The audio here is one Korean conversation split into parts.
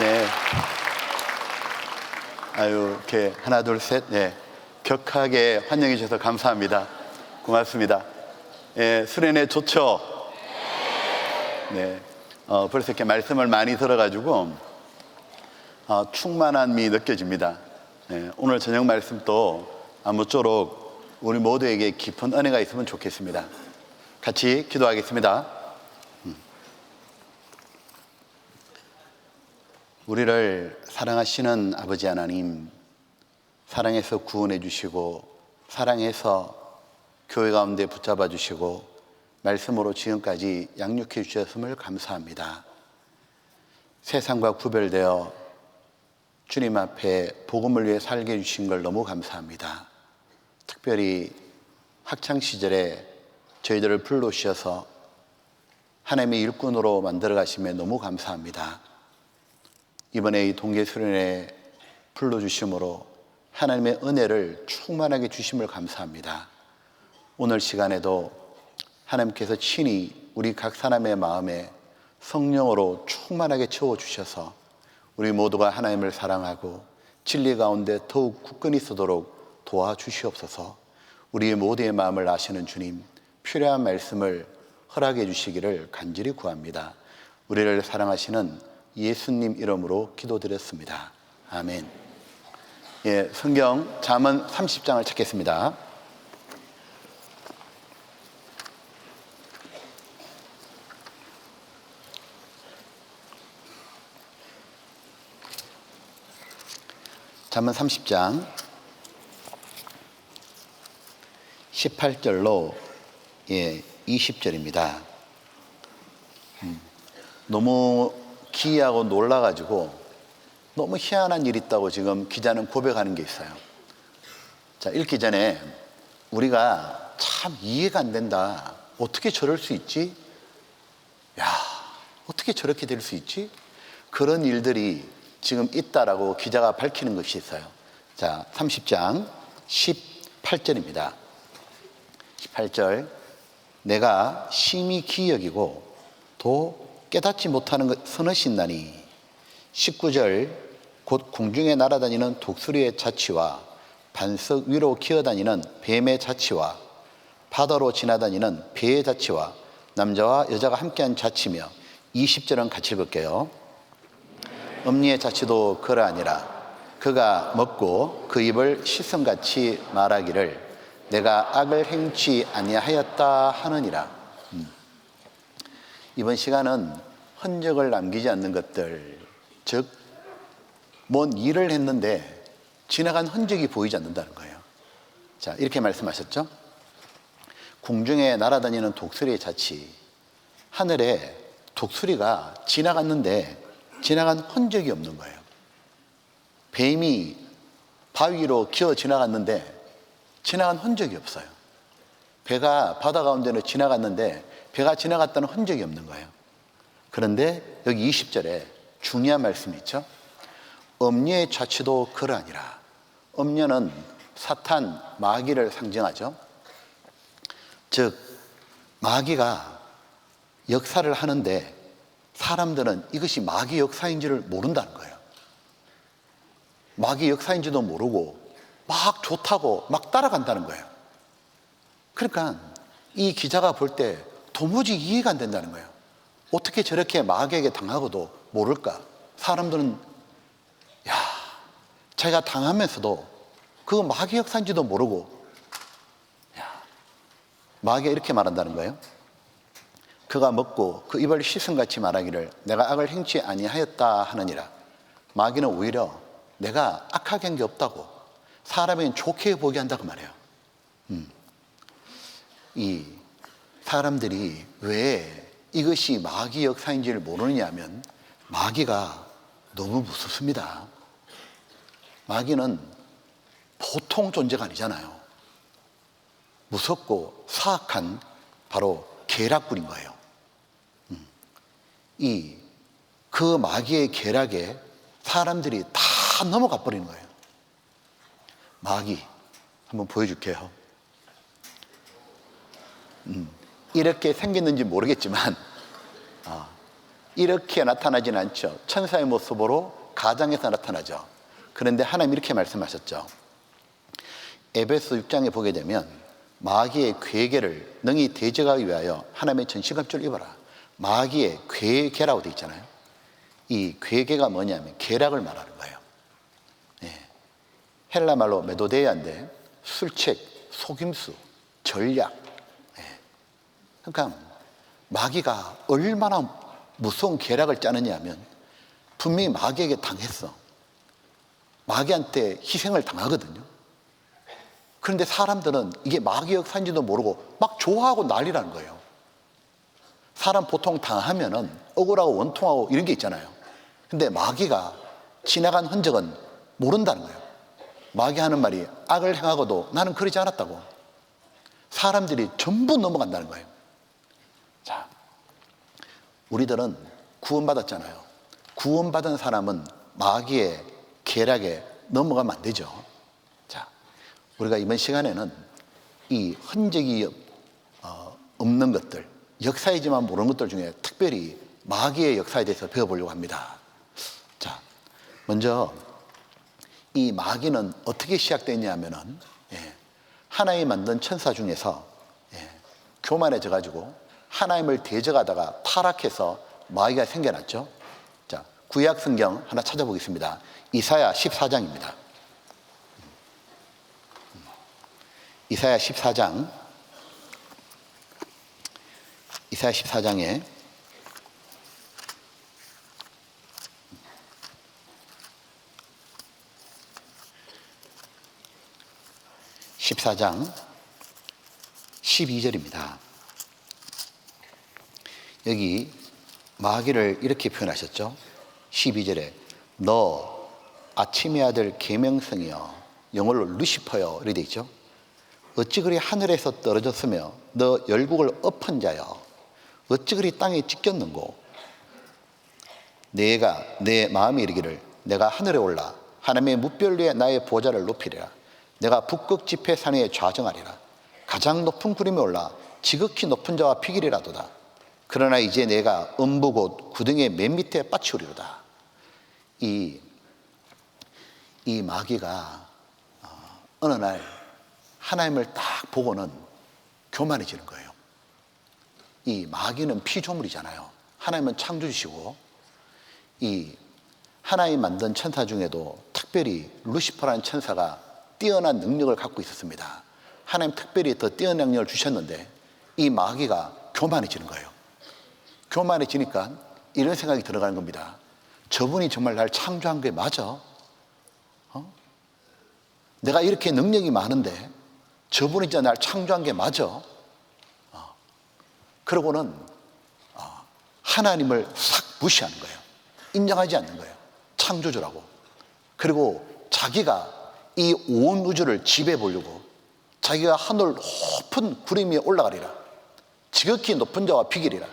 네. 아유, 이렇게 하나, 둘, 셋. 네. 격하게 환영해 주셔서 감사합니다. 고맙습니다. 예, 수련회 좋죠? 네. 벌써 이렇게 말씀을 많이 들어가지고, 충만함이 느껴집니다. 네, 오늘 저녁 말씀도 아무쪼록 우리 모두에게 깊은 은혜가 있으면 좋겠습니다. 같이 기도하겠습니다. 우리를 사랑하시는 아버지 하나님, 사랑해서 구원해 주시고 사랑해서 교회 가운데 붙잡아 주시고 말씀으로 지금까지 양육해 주셨음을 감사합니다. 세상과 구별되어 주님 앞에 복음을 위해 살게 해주신 걸 너무 감사합니다. 특별히 학창시절에 저희들을 불러주셔서 하나님의 일꾼으로 만들어 가심에 너무 감사합니다. 이번에 이 동계수련회에 불러주심으로 하나님의 은혜를 충만하게 주심을 감사합니다. 오늘 시간에도 하나님께서 친히 우리 각 사람의 마음에 성령으로 충만하게 채워주셔서 우리 모두가 하나님을 사랑하고 진리 가운데 더욱 굳건히 서도록 도와주시옵소서. 우리 모두의 마음을 아시는 주님, 필요한 말씀을 허락해 주시기를 간절히 구합니다. 우리를 사랑하시는 예수님 이름으로 기도드렸습니다. 아멘. 예, 성경 잠언 30장을 찾겠습니다. 잠언 30장 18절로 20절입니다. 너무 기이하고 놀라가지고 너무 희한한 일이 있다고 지금 기자는 고백하는 게 있어요. 자, 읽기 전에 우리가 참 이해가 안 된다. 어떻게 저럴 수 있지? 야, 어떻게 저렇게 될 수 있지? 그런 일들이 지금 있다라고 기자가 밝히는 것이 있어요. 자, 30장 18절입니다. 18절. 내가 심히 기이 여기고 도 깨닫지 못하는 것 서너시 있나니. 19절. 곧 공중에 날아다니는 독수리의 자치와 반석 위로 기어다니는 뱀의 자치와 바다로 지나다니는 배의 자치와 남자와 여자가 함께한 자치며. 20절은 같이 읽을게요. 엄니의 자치도 그러하니라. 그가 먹고 그 입을 시성같이 말하기를 내가 악을 행치 아니하였다 하느니라. 이번 시간은 흔적을 남기지 않는 것들, 즉 뭔 일을 했는데 지나간 흔적이 보이지 않는다는 거예요. 자, 이렇게 말씀하셨죠. 공중에 날아다니는 독수리의 자치. 하늘에 독수리가 지나갔는데 지나간 흔적이 없는 거예요. 뱀이 바위로 기어 지나갔는데 지나간 흔적이 없어요. 배가 바다 가운데로 지나갔는데 배가 지나갔다는 흔적이 없는 거예요. 그런데 여기 20절에 중요한 말씀이 있죠. 엄녀의 자치도 그러하니라. 엄녀는 사탄, 마귀를 상징하죠. 즉 마귀가 역사를 하는데 사람들은 이것이 마귀 역사인지를 모른다는 거예요. 마귀 역사인지도 모르고 막 좋다고 막 따라간다는 거예요. 그러니까 이 기자가 볼 때 도무지 이해가 안 된다는 거예요. 어떻게 저렇게 마귀에게 당하고도 모를까? 사람들은 자기가 당하면서도 그거 마귀 역사인지도 모르고 마귀가 이렇게 말한다는 거예요. 그가 먹고 그 입을 시슴같이 말하기를 내가 악을 행치 아니하였다 하느니라. 마귀는 오히려 내가 악하게 한 게 없다고 사람에겐 좋게 보게 한다고 말해요. 이 사람들이 왜 이것이 마귀 역사인지를 모르느냐 하면 마귀가 너무 무섭습니다. 마귀는 보통 존재가 아니잖아요. 무섭고 사악한 바로 계략꾼인 거예요. 그 마귀의 계략에 사람들이 다 넘어가 버리는 거예요. 마귀 한번 보여줄게요. 이렇게 생겼는지 모르겠지만 이렇게 나타나지는 않죠. 천사의 모습으로 가장에서 나타나죠. 그런데 하나님 이렇게 말씀하셨죠. 에베소 6장에 보게 되면 마귀의 괴계를 능히 대적하기 위하여 하나님의 전신갑주를 입어라. 마귀의 괴계라고 되어 있잖아요. 이 괴계가 뭐냐면 계략을 말하는 거예요. 헬라 말로 메도데이아인데 술책, 속임수, 전략. 그러니까 마귀가 얼마나 무서운 계략을 짜느냐 하면 분명히 마귀에게 당했어. 마귀한테 희생을 당하거든요. 그런데 사람들은 이게 마귀 역사인지도 모르고 막 좋아하고 난리라는 거예요. 사람 보통 당하면은 억울하고 원통하고 이런 게 있잖아요. 근데 마귀가 지나간 흔적은 모른다는 거예요. 마귀 하는 말이 악을 행하고도 나는 그러지 않았다고. 사람들이 전부 넘어간다는 거예요. 자, 우리들은 구원받았잖아요. 구원받은 사람은 마귀의 계략에 넘어가면 안 되죠. 자, 우리가 이번 시간에는 이 흔적이 없는 것들, 역사이지만 모르는 것들 중에 특별히 마귀의 역사에 대해서 배워보려고 합니다. 자, 먼저 이 마귀는 어떻게 시작됐냐 하면은 하나님이 만든 천사 중에서 교만해져 가지고 하나님을 대적하다가 타락해서 마귀가 생겨났죠. 자, 구약 성경 하나 찾아보겠습니다. 이사야 14장입니다. 이사야 14장. 이사야 14장에 14장 12절입니다. 여기 마귀를 이렇게 표현하셨죠. 12절에 너 아침의 아들 계명성이여, 영어로 루시퍼여 이렇게 되어 있죠. 어찌 그리 하늘에서 떨어졌으며 너 열국을 엎은 자여, 어찌 그리 땅에 찢겼는고. 내가 내 마음이 이르기를 내가 하늘에 올라 하나님의 뭇별 위에 나의 보좌를 높이리라. 내가 북극 지폐 산 위에 좌정하리라. 가장 높은 구름에 올라 지극히 높은 자와 비기리라도다. 그러나 이제 내가 음부 곧 구덩이의 맨 밑에 빠치우리로다. 이 마귀가 어느 날 하나님을 딱 보고는 교만해지는 거예요. 이 마귀는 피조물이잖아요. 하나님은 창조주시고, 이 하나님 만든 천사 중에도 특별히 루시퍼라는 천사가 뛰어난 능력을 갖고 있었습니다. 하나님 특별히 더 뛰어난 능력을 주셨는데 이 마귀가 교만해지는 거예요. 교만해지니까 이런 생각이 들어가는 겁니다. 저분이 정말 날 창조한 게 맞아? 내가 이렇게 능력이 많은데 저분이 진짜 날 창조한 게 맞아? 그러고는 하나님을 싹 무시하는 거예요. 인정하지 않는 거예요. 창조주라고. 그리고 자기가 이 온 우주를 지배해 보려고 자기가 하늘 높은 구름 위에 올라가리라. 지극히 높은 자와 비기리라.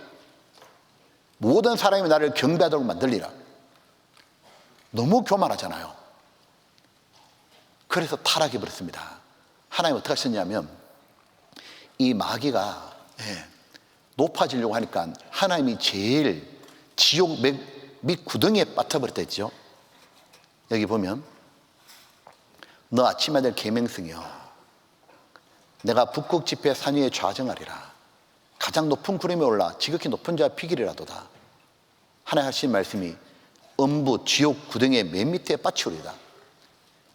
모든 사람이 나를 경배하도록 만들리라. 너무 교만하잖아요. 그래서 타락해 버렸습니다. 하나님 어떻게 하셨냐면 이 마귀가 높아지려고 하니까 하나님이 제일 지옥 밑 구덩이에 빠져버렸다 했죠. 여기 보면 너 아침 아들 계명성이여, 내가 북극 지폐 산 위에 좌정하리라. 가장 높은 구름에 올라 지극히 높은 자와 비기리라도다. 하나님 하신 말씀이 음부 지옥 구덩이의 맨 밑에 빠치우리다.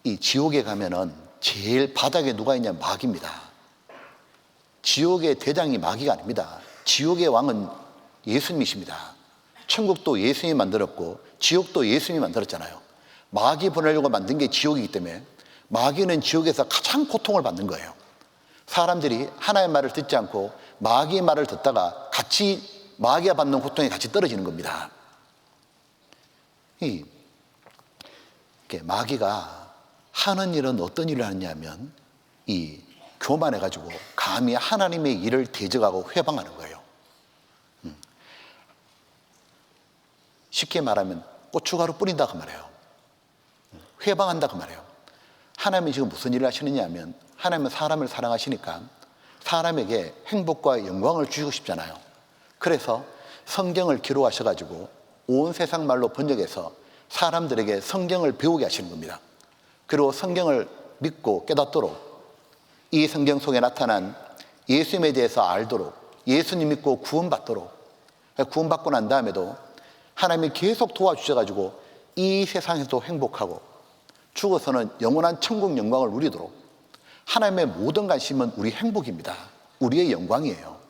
이 지옥에 가면은 제일 바닥에 누가 있냐? 마귀입니다. 지옥의 대장이 마귀가 아닙니다. 지옥의 왕은 예수님이십니다. 천국도 예수님이 만들었고 지옥도 예수님이 만들었잖아요. 마귀 보내려고 만든 게 지옥이기 때문에 마귀는 지옥에서 가장 고통을 받는 거예요. 사람들이 하나님의 말을 듣지 않고 마귀의 말을 듣다가 같이 마귀가 받는 고통에 같이 떨어지는 겁니다. 마귀가 하는 일은 어떤 일을 하느냐면 이 교만해가지고 감히 하나님의 일을 대적하고 회방하는 거예요. 쉽게 말하면 고춧가루 뿌린다 그 말이에요. 회방한다 그 말이에요. 하나님이 지금 무슨 일을 하시느냐 하면 하나님은 사람을 사랑하시니까 사람에게 행복과 영광을 주시고 싶잖아요. 그래서 성경을 기록하셔가지고 온 세상 말로 번역해서 사람들에게 성경을 배우게 하시는 겁니다. 그리고 성경을 믿고 깨닫도록, 이 성경 속에 나타난 예수님에 대해서 알도록, 예수님 믿고 구원받도록, 구원받고 난 다음에도 하나님이 계속 도와주셔가지고 이 세상에서도 행복하고 죽어서는 영원한 천국 영광을 누리도록, 하나님의 모든 관심은 우리 행복입니다. 우리의 영광이에요.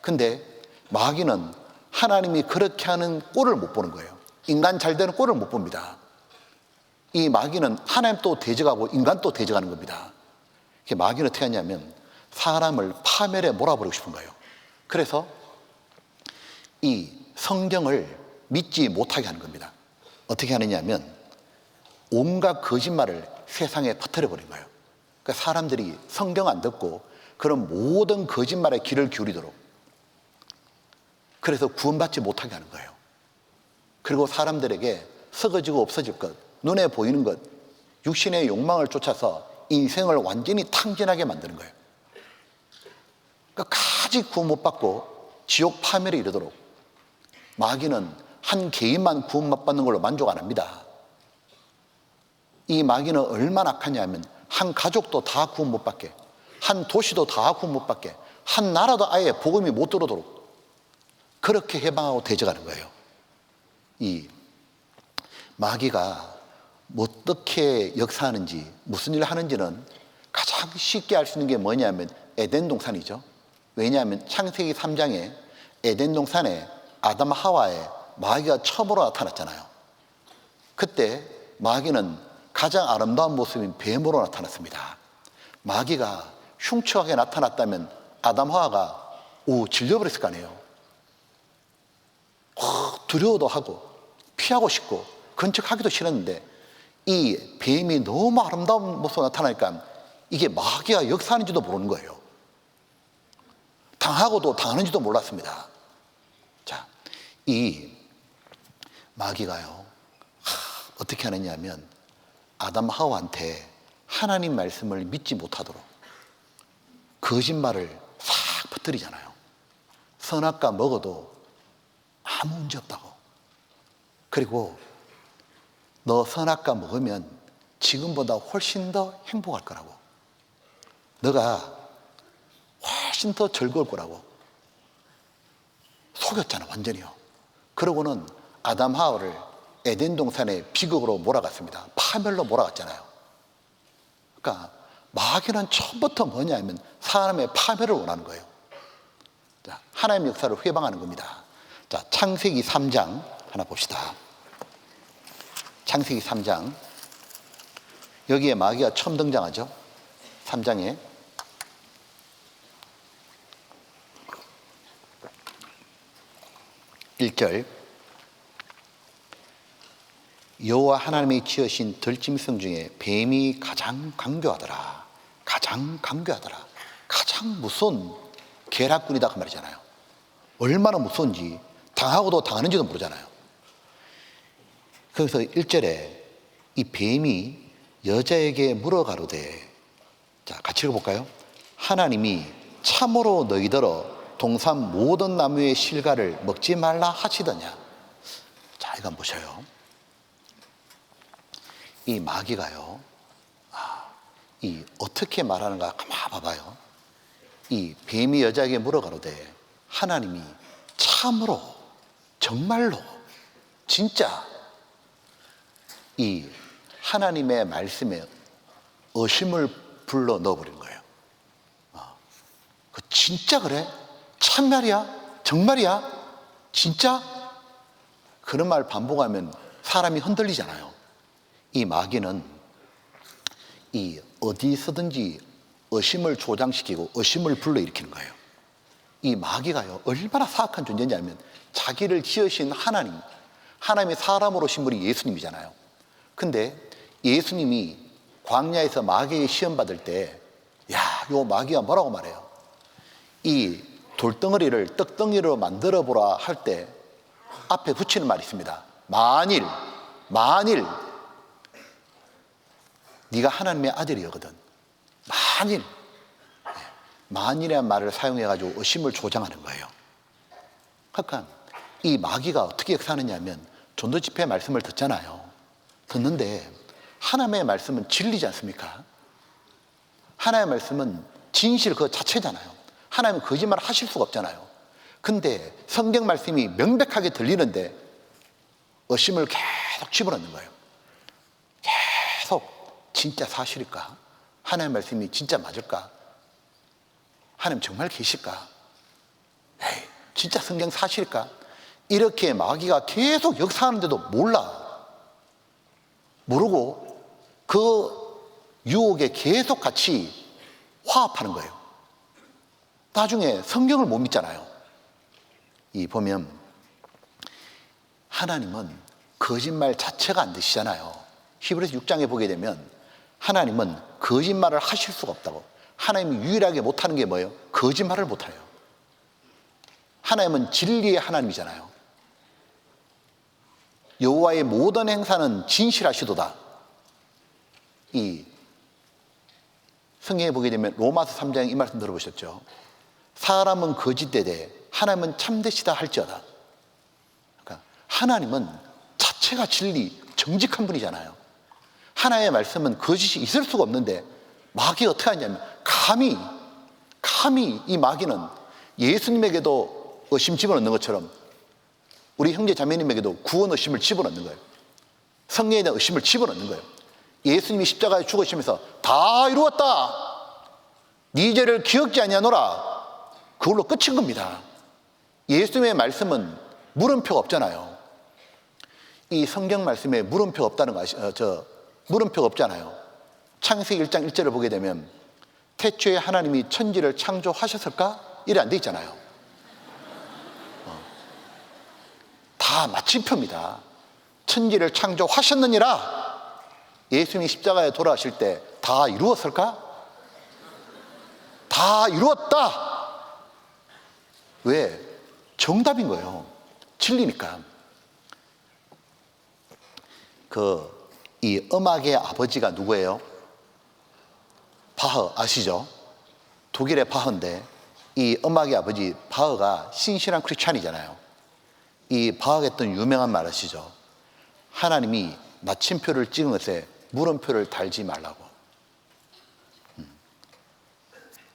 근데 마귀는 하나님이 그렇게 하는 꼴을 못 보는 거예요. 인간 잘 되는 꼴을 못 봅니다. 이 마귀는 하나님 또 대적하고 인간 또 대적하는 겁니다. 마귀는 어떻게 하냐면 사람을 파멸에 몰아버리고 싶은 거예요. 그래서 이 성경을 믿지 못하게 하는 겁니다. 어떻게 하느냐면 온갖 거짓말을 세상에 퍼뜨려버린 거예요. 그러니까 사람들이 성경 안 듣고 그런 모든 거짓말에 귀를 기울이도록, 그래서 구원받지 못하게 하는 거예요. 그리고 사람들에게 썩어지고 없어질 것, 눈에 보이는 것, 육신의 욕망을 쫓아서 인생을 완전히 탕진하게 만드는 거예요. 끝까지 구원 못 받고 지옥 파멸에 이르도록, 마귀는 한 개인만 구원 못 받는 걸로 만족 안 합니다. 이 마귀는 얼마나 악하냐면 한 가족도 다 구원 못 받게, 한 도시도 다 구원 못 받게, 한 나라도 아예 복음이 못 들어오도록 그렇게 해방하고 대적하는 거예요. 이 마귀가 어떻게 역사하는지, 무슨 일을 하는지는 가장 쉽게 알 수 있는 게 뭐냐면 에덴 동산이죠. 왜냐하면 창세기 3장에 에덴 동산에 아담 하와에 마귀가 처음으로 나타났잖아요. 그때 마귀는 가장 아름다운 모습인 뱀으로 나타났습니다. 마귀가 흉측하게 나타났다면 아담 하와가 질려버렸을 거 아니에요. 두려워도 하고 피하고 싶고 근척하기도 싫었는데 이 뱀이 너무 아름다운 모습으로 나타나니까 이게 마귀가 역사하는지도 모르는 거예요. 당하고도 당하는지도 몰랐습니다. 자, 이 마귀가요, 어떻게 하느냐면 아담 하와한테 하나님 말씀을 믿지 못하도록 거짓말을 싹 퍼뜨리잖아요. 선악과 먹어도 아무 문제 없다고. 그리고 너 선악과 먹으면 지금보다 훨씬 더 행복할 거라고. 너가 훨씬 더 즐거울 거라고. 속였잖아, 완전히요. 그러고는 아담 하와를 에덴 동산의 비극으로 몰아갔습니다. 파멸로 몰아갔잖아요. 그러니까 마귀는 처음부터 뭐냐면 사람의 파멸을 원하는 거예요. 자, 하나님의 역사를 회방하는 겁니다. 자, 창세기 3장 하나 봅시다. 창세기 3장. 여기에 마귀가 처음 등장하죠. 3장에 1절. 여호와 하나님이 지으신 들짐승 중에 뱀이 가장 강교하더라. 가장 강교하더라. 가장 무서운 계략꾼이다 그 말이잖아요. 얼마나 무서운지, 당하고도 당하는지도 모르잖아요. 그래서 1절에 이 뱀이 여자에게 물어가로되, 자, 같이 읽어볼까요? 하나님이 참으로 너희더러 동산 모든 나무의 실과를 먹지 말라 하시더냐. 자, 이거 한번 보셔요. 이 마귀가요, 이 어떻게 말하는가 가만 봐봐요. 이 뱀이 여자에게 물어가로되 하나님이 참으로, 정말로, 진짜 이 하나님의 말씀에 의심을 불러 넣어버린 거예요. 그 진짜 그래? 참말이야? 정말이야? 진짜? 그런 말 반복하면 사람이 흔들리잖아요. 이 마귀는 이 어디서든지 의심을 조장시키고 의심을 불러일으키는 거예요. 이 마귀가요, 얼마나 사악한 존재인지 알면 자기를 지으신 하나님, 하나님이 사람으로 오신 분이 예수님이잖아요. 근데 예수님이 광야에서 마귀에게 시험 받을 때, 요 마귀가 뭐라고 말해요? 이 돌덩어리를 떡덩이로 만들어 보라 할 때 앞에 붙이는 말이 있습니다. 만일 네가 하나님의 아들이거든. 만일이라는 말을 사용해 가지고 의심을 조장하는 거예요. 그러니까 이 마귀가 어떻게 역사하느냐 하면 전도 집회 말씀을 듣잖아요. 듣는데 하나님의 말씀은 진리지 않습니까? 하나님의 말씀은 진실 그 자체잖아요. 하나님은 거짓말을 하실 수가 없잖아요. 근데 성경 말씀이 명백하게 들리는데 의심을 계속 집어넣는 거예요. 계속 진짜 사실일까? 하나님의 말씀이 진짜 맞을까? 하나님 정말 계실까? 에이, 진짜 성경 사실일까? 이렇게 마귀가 계속 역사하는데도 모르고 그 유혹에 계속 같이 화합하는 거예요. 나중에 성경을 못 믿잖아요. 이 보면 하나님은 거짓말 자체가 안 되시잖아요. 히브리서 6장에 보게 되면 하나님은 거짓말을 하실 수가 없다고. 하나님이 유일하게 못하는 게 뭐예요? 거짓말을 못해요. 하나님은 진리의 하나님이잖아요. 여호와의 모든 행사는 진실하시도다. 이 성경에 보게 되면 로마서 3장 이 말씀 들어보셨죠? 사람은 거짓되되 하나님은 참되시다 할지어다. 그러니까 하나님은 자체가 진리, 정직한 분이잖아요. 하나님의 말씀은 거짓이 있을 수가 없는데 마귀가 어떻게 하냐면 감히 이 마귀는 예수님에게도 의심 집어넣는 것처럼 우리 형제 자매님에게도 구원 의심을 집어넣는 거예요. 성령에 대한 의심을 집어넣는 거예요. 예수님이 십자가에 죽으시면서 다 이루었다. 네 죄를 기억지 아니하노라. 그걸로 끝인 겁니다. 예수님의 말씀은 물음표가 없잖아요. 이 성경 말씀에 물음표가 없다는 거 물음표가 없잖아요. 창세기 1장 1절을 보게 되면 태초에 하나님이 천지를 창조하셨을까? 이래 안 돼 있잖아요. 다 마침표입니다. 천지를 창조하셨느니라. 예수님이 십자가에 돌아가실 때 다 이루었을까? 다 이루었다. 왜? 정답인 거예요. 진리니까. 이 음악의 아버지가 누구예요? 바흐 아시죠? 독일의 바흐인데 이 음악의 아버지 바흐가 신실한 크리스찬이잖아요. 이 바흐가 했던 유명한 말 아시죠? 하나님이 마침표를 찍은 것에 물음표를 달지 말라고.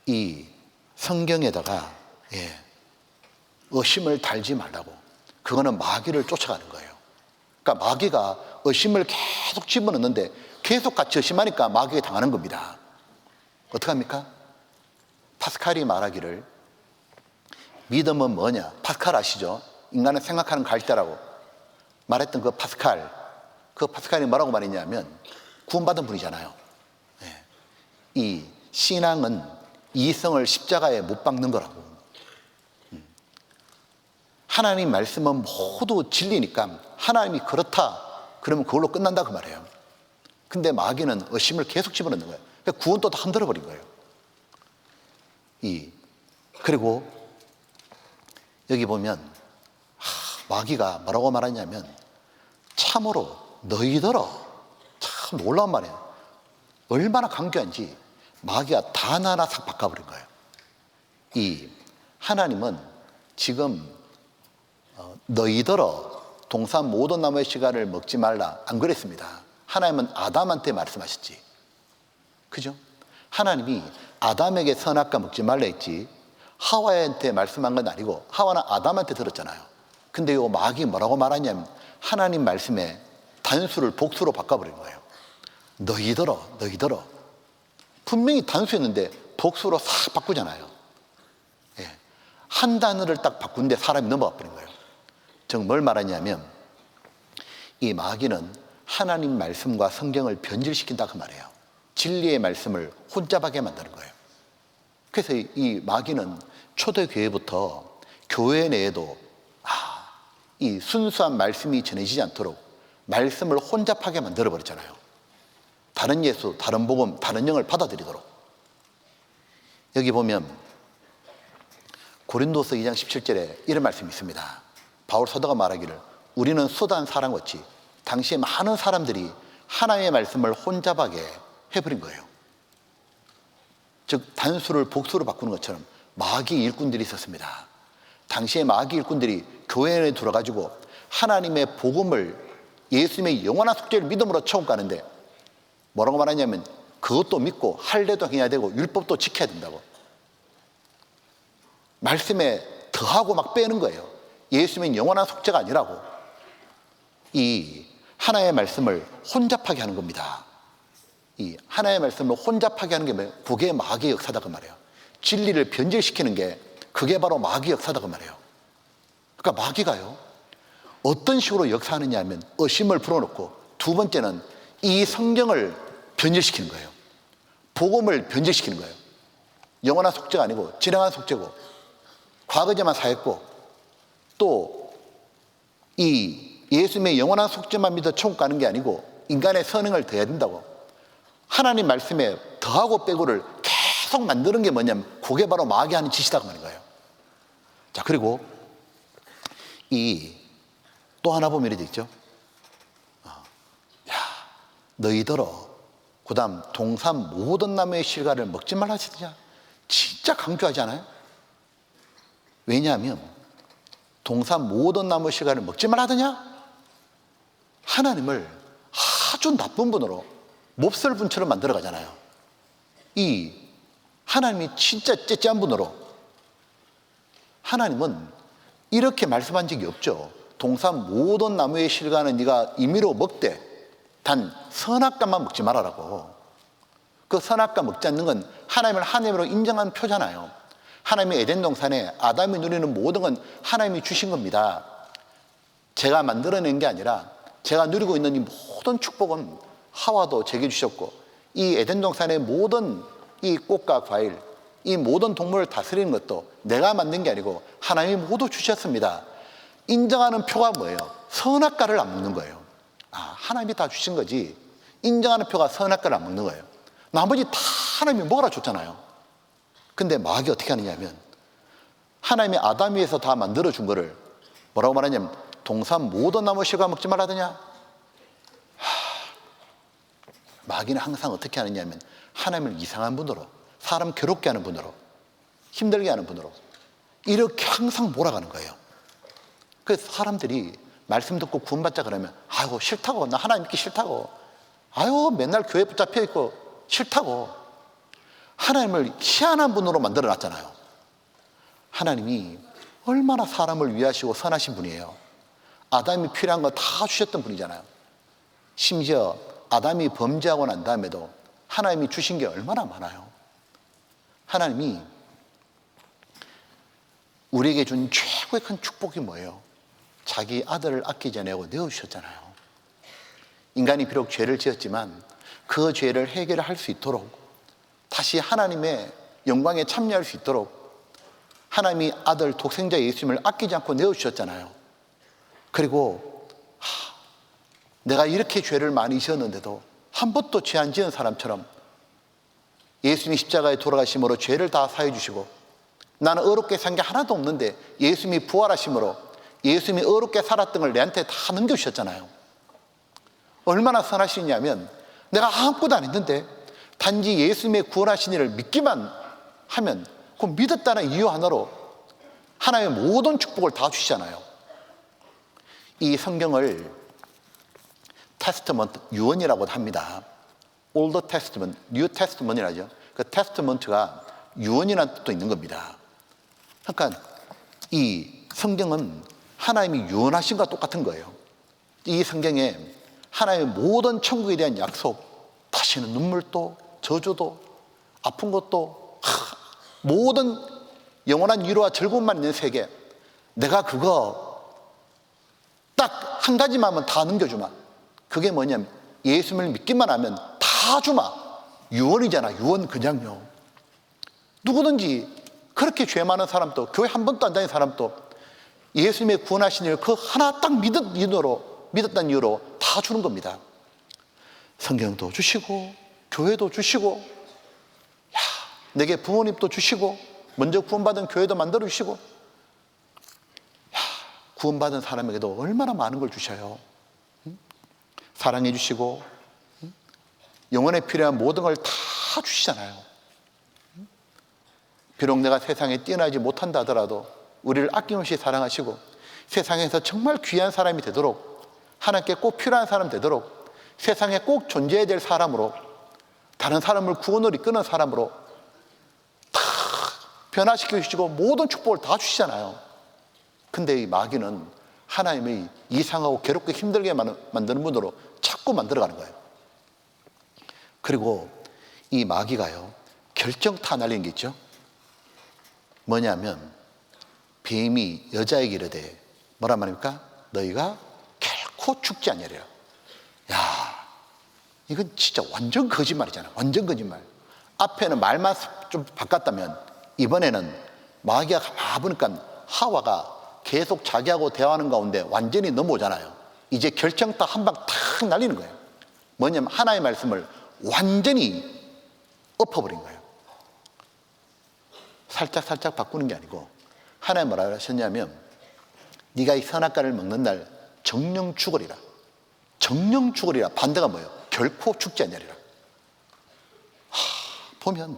이 성경에다가 의심을 달지 말라고. 그거는 마귀를 쫓아가는 거예요. 그러니까 마귀가 의심을 계속 집어넣는데 계속 같이 의심하니까 마귀에 당하는 겁니다. 어떡합니까? 파스칼이 말하기를 믿음은 뭐냐? 파스칼 아시죠? 인간은 생각하는 갈대라고 말했던 그 파스칼이 뭐라고 말했냐면 구원받은 분이잖아요. 이 신앙은 이성을 십자가에 못 박는 거라고. 하나님 말씀은 모두 진리니까 하나님이 그렇다 그러면 그걸로 끝난다 그 말이에요. 근데 마귀는 의심을 계속 집어넣는 거예요. 그러니까 구원도 다 흔들어 버린 거예요. 그리고 여기 보면 마귀가 뭐라고 말하냐면 참으로 너희들어, 참 놀라운 말이에요. 얼마나 강조한지 마귀가 단 하나 싹 바꿔버린 거예요. 이 하나님은 지금 너희들어 동산 모든 나무의 씨가를 먹지 말라 안 그랬습니다. 하나님은 아담한테 말씀하셨지. 그죠? 하나님이 아담에게 선악과 먹지 말라 했지 하와한테 말씀한 건 아니고 하와는 아담한테 들었잖아요. 근데 이 마귀 뭐라고 말하냐면 하나님 말씀에 단수를 복수로 바꿔버린 거예요. 너희들어 분명히 단수였는데 복수로 싹 바꾸잖아요. 한 단어를 딱 바꾸는데 사람이 넘어가 버린 거예요. 즉 뭘 말하냐면 이 마귀는 하나님 말씀과 성경을 변질시킨다 그 말이에요. 진리의 말씀을 혼잡하게 만드는 거예요. 그래서 이 마귀는 초대교회부터 교회 내에도 이 순수한 말씀이 전해지지 않도록 말씀을 혼잡하게 만들어버렸잖아요. 다른 예수, 다른 복음, 다른 영을 받아들이도록. 여기 보면 고린도서 2장 17절에 이런 말씀이 있습니다. 바울 사도가 말하기를 우리는 쏟아한 사람같이 당시에 많은 사람들이 하나님의 말씀을 혼잡하게 해버린 거예요. 즉 단수를 복수로 바꾸는 것처럼 마귀 일꾼들이 있었습니다. 당시의 마귀 일꾼들이 교회 안에 들어가지고 하나님의 복음을, 예수님의 영원한 속죄를 믿음으로 처음 가는데 뭐라고 말하냐면 그것도 믿고 할례도 해야 되고 율법도 지켜야 된다고. 말씀에 더하고 막 빼는 거예요. 예수님의 영원한 속죄가 아니라고. 이 하나의 말씀을 혼잡하게 하는 겁니다. 이 하나의 말씀을 혼잡하게 하는 게 뭐예요? 그게 마귀의 역사다 그 말이에요. 진리를 변질시키는 게 그게 바로 마귀의 역사다 그 말이에요. 그러니까 마귀가요 어떤 식으로 역사하느냐 하면 의심을 불어넣고, 두 번째는 이 성경을 변질시키는 거예요. 복음을 변질시키는 거예요. 영원한 속죄가 아니고 진행한 속죄고, 과거제만 사했고, 또 이 예수님의 영원한 속죄만 믿어 천국 가는 게 아니고 인간의 선행을 더해야 된다고. 하나님 말씀에 더하고 빼고를 계속 만드는 게 뭐냐면 그게 바로 마귀 하는 짓이다 그 말인 거예요. 자, 그리고 이 또 하나 보면 이렇게 있죠. 야, 너희들어 그 다음 동산 모든 나무의 실과를 먹지 말라 하시더냐. 진짜 강조하지 않아요? 왜냐하면 동산 모든 나무의 실과를 먹지 말라 하더냐. 하나님을 아주 나쁜 분으로 몹쓸 분처럼 만들어 가잖아요. 이 하나님이 진짜 째째한 분으로, 하나님은 이렇게 말씀한 적이 없죠. 동산 모든 나무의 실과는 네가 임의로 먹되 단 선악과만 먹지 말아라고. 그 선악과 먹지 않는 건 하나님을 하나님으로 인정한 표잖아요. 하나님이 에덴 동산에 아담이 누리는 모든 건 하나님이 주신 겁니다. 제가 만들어낸 게 아니라 제가 누리고 있는 이 모든 축복은 하와도 제게 주셨고, 이 에덴 동산의 모든 이 꽃과 과일, 이 모든 동물을 다스리는 것도 내가 만든 게 아니고 하나님이 모두 주셨습니다. 인정하는 표가 뭐예요? 선악과를 안 먹는 거예요. 아, 하나님이 다 주신 거지. 인정하는 표가 선악과를 안 먹는 거예요. 나머지 다 하나님이 먹으라 줬잖아요. 근데 마귀 어떻게 하느냐 하면 하나님이 아담 위에서 다 만들어준 거를 뭐라고 말하냐면 동산 모든 나무 실과 먹지 말라더냐. 마귀는 항상 어떻게 하느냐 하면 하나님을 이상한 분으로, 사람 괴롭게 하는 분으로, 힘들게 하는 분으로 이렇게 항상 몰아가는 거예요. 그래서 사람들이 말씀 듣고 구원받자 그러면 아이고 싫다고, 나 하나님 믿기 싫다고, 아유 맨날 교회 붙잡혀 있고 싫다고. 하나님을 희한한 분으로 만들어 놨잖아요. 하나님이 얼마나 사람을 위하시고 선하신 분이에요. 아담이 필요한 거 다 주셨던 분이잖아요. 심지어 아담이 범죄하고 난 다음에도 하나님이 주신 게 얼마나 많아요. 하나님이 우리에게 준 최고의 큰 축복이 뭐예요? 자기 아들을 아끼지 않고 내어주셨잖아요. 인간이 비록 죄를 지었지만 그 죄를 해결할 수 있도록, 다시 하나님의 영광에 참여할 수 있도록 하나님이 아들 독생자 예수님을 아끼지 않고 내어주셨잖아요. 그리고 내가 이렇게 죄를 많이 지었는데도 한 번도 죄 안 지은 사람처럼 예수님이 십자가에 돌아가심으로 죄를 다 사해 주시고, 나는 의롭게 산 게 하나도 없는데 예수님이 부활하심으로 예수님이 의롭게 살았던 걸 내한테 다 넘겨주셨잖아요. 얼마나 선하시냐면 내가 아무것도 안 했는데 단지 예수님의 구원하신 일을 믿기만 하면 그 믿었다는 이유 하나로 하나님의 모든 축복을 다 주시잖아요. 이 성경을 테스트먼트, 유언이라고 합니다. 올드 테스트먼트, 뉴 테스트먼트라죠. 그 테스트먼트가 유언이라는 뜻도 있는 겁니다. 그러니까 이 성경은 하나님이 유언하신 것과 똑같은 거예요. 이 성경에 하나님의 모든 천국에 대한 약속, 다시는 눈물도 저주도 아픈 것도 모든 영원한 위로와 즐거움만 있는 세계, 내가 그거 딱 한 가지만 하면 다 넘겨주마. 그게 뭐냐면 예수님을 믿기만 하면 다 주마. 유언이잖아. 유언. 그냥요. 누구든지 그렇게 죄 많은 사람도, 교회 한 번도 안 다닌 사람도 예수님의 구원하신 일 그 하나 딱 믿었다는 이유로 다 주는 겁니다. 성경도 주시고 교회도 주시고, 야, 내게 부모님도 주시고, 먼저 구원받은 교회도 만들어 주시고, 야, 구원받은 사람에게도 얼마나 많은 걸 주셔요. 사랑해 주시고 영혼에 필요한 모든 걸 다 주시잖아요. 비록 내가 세상에 뛰어나지 못한다 하더라도 우리를 아낌없이 사랑하시고 세상에서 정말 귀한 사람이 되도록, 하나님께 꼭 필요한 사람 되도록, 세상에 꼭 존재해야 될 사람으로, 다른 사람을 구원으로 이끄는 사람으로 다 변화시켜 주시고 모든 축복을 다 주시잖아요. 근데 이 마귀는 하나님의 이상하고 괴롭고 힘들게 만드는 분으로 자꾸 만들어가는 거예요. 그리고 이 마귀가요, 결정타 날리는 게 있죠. 뭐냐면 뱀이 여자에게 이르되 뭐란 말입니까? 너희가 결코 죽지 않으리라. 야, 이건 진짜 완전 거짓말이잖아. 완전 거짓말. 앞에는 말만 좀 바꿨다면 이번에는 마귀가 가만히 보니까 하와가 계속 자기하고 대화하는 가운데 완전히 넘어오잖아요. 이제 결정타 한 방 탁 날리는 거예요. 뭐냐면 하나의 말씀을 완전히 엎어버린 거예요. 살짝 바꾸는 게 아니고 하나님 뭐라고 하셨냐면 네가 이 선악과를 먹는 날 정령 죽으리라. 정령 죽으리라. 반대가 뭐예요? 결코 죽지 않으리라. 보면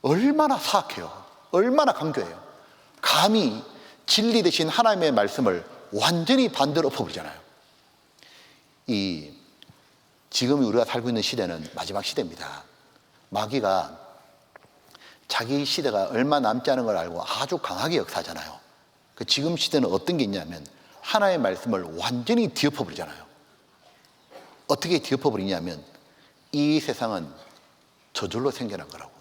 얼마나 사악해요. 얼마나 강교해요. 감히 진리 대신 하나님의 말씀을 완전히 반대로 엎어버리잖아요. 지금 우리가 살고 있는 시대는 마지막 시대입니다. 마귀가 자기 시대가 얼마 남지 않은 걸 알고 아주 강하게 역사하잖아요. 지금 시대는 어떤 게 있냐면 하나님의 말씀을 완전히 뒤엎어버리잖아요. 어떻게 뒤엎어버리냐면 이 세상은 저절로 생겨난 거라고.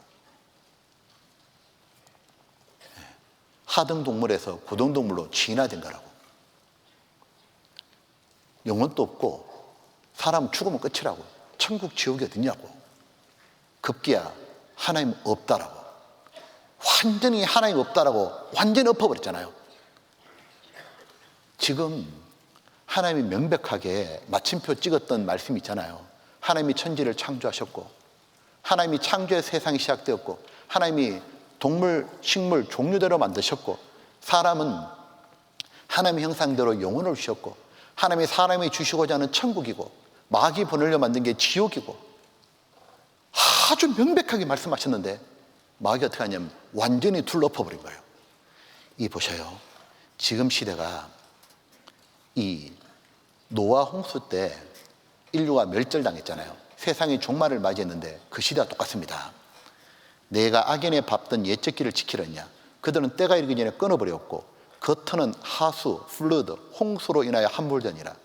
하등동물에서 고등동물로 진화된 거라고. 영혼도 없고 사람 죽으면 끝이라고. 천국 지옥이 어딨냐고. 급기야 하나님 없다라고. 완전히 하나님 없다라고 완전히 엎어버렸잖아요. 지금 하나님이 명백하게 마침표 찍었던 말씀이 있잖아요. 하나님이 천지를 창조하셨고 하나님이 창조의 세상이 시작되었고 하나님이 동물, 식물, 종류대로 만드셨고 사람은 하나님의 형상대로 영혼을 주셨고 하나님이 사람이 주시고자 하는 천국이고 마귀 보내려 만든 게 지옥이고 아주 명백하게 말씀하셨는데 마귀가 어떻게 하냐면 완전히 둘러엎어버린 거예요. 보셔요. 지금 시대가 이 노아 홍수 때 인류가 멸절당했잖아요. 세상이 종말을 맞이했는데 그 시대와 똑같습니다. 내가 악인의 밟던 옛적 길을 지키려냐. 그들은 때가 이르기 전에 끊어버렸고 겉은 하수, 플루드, 홍수로 인하여 함몰되니라.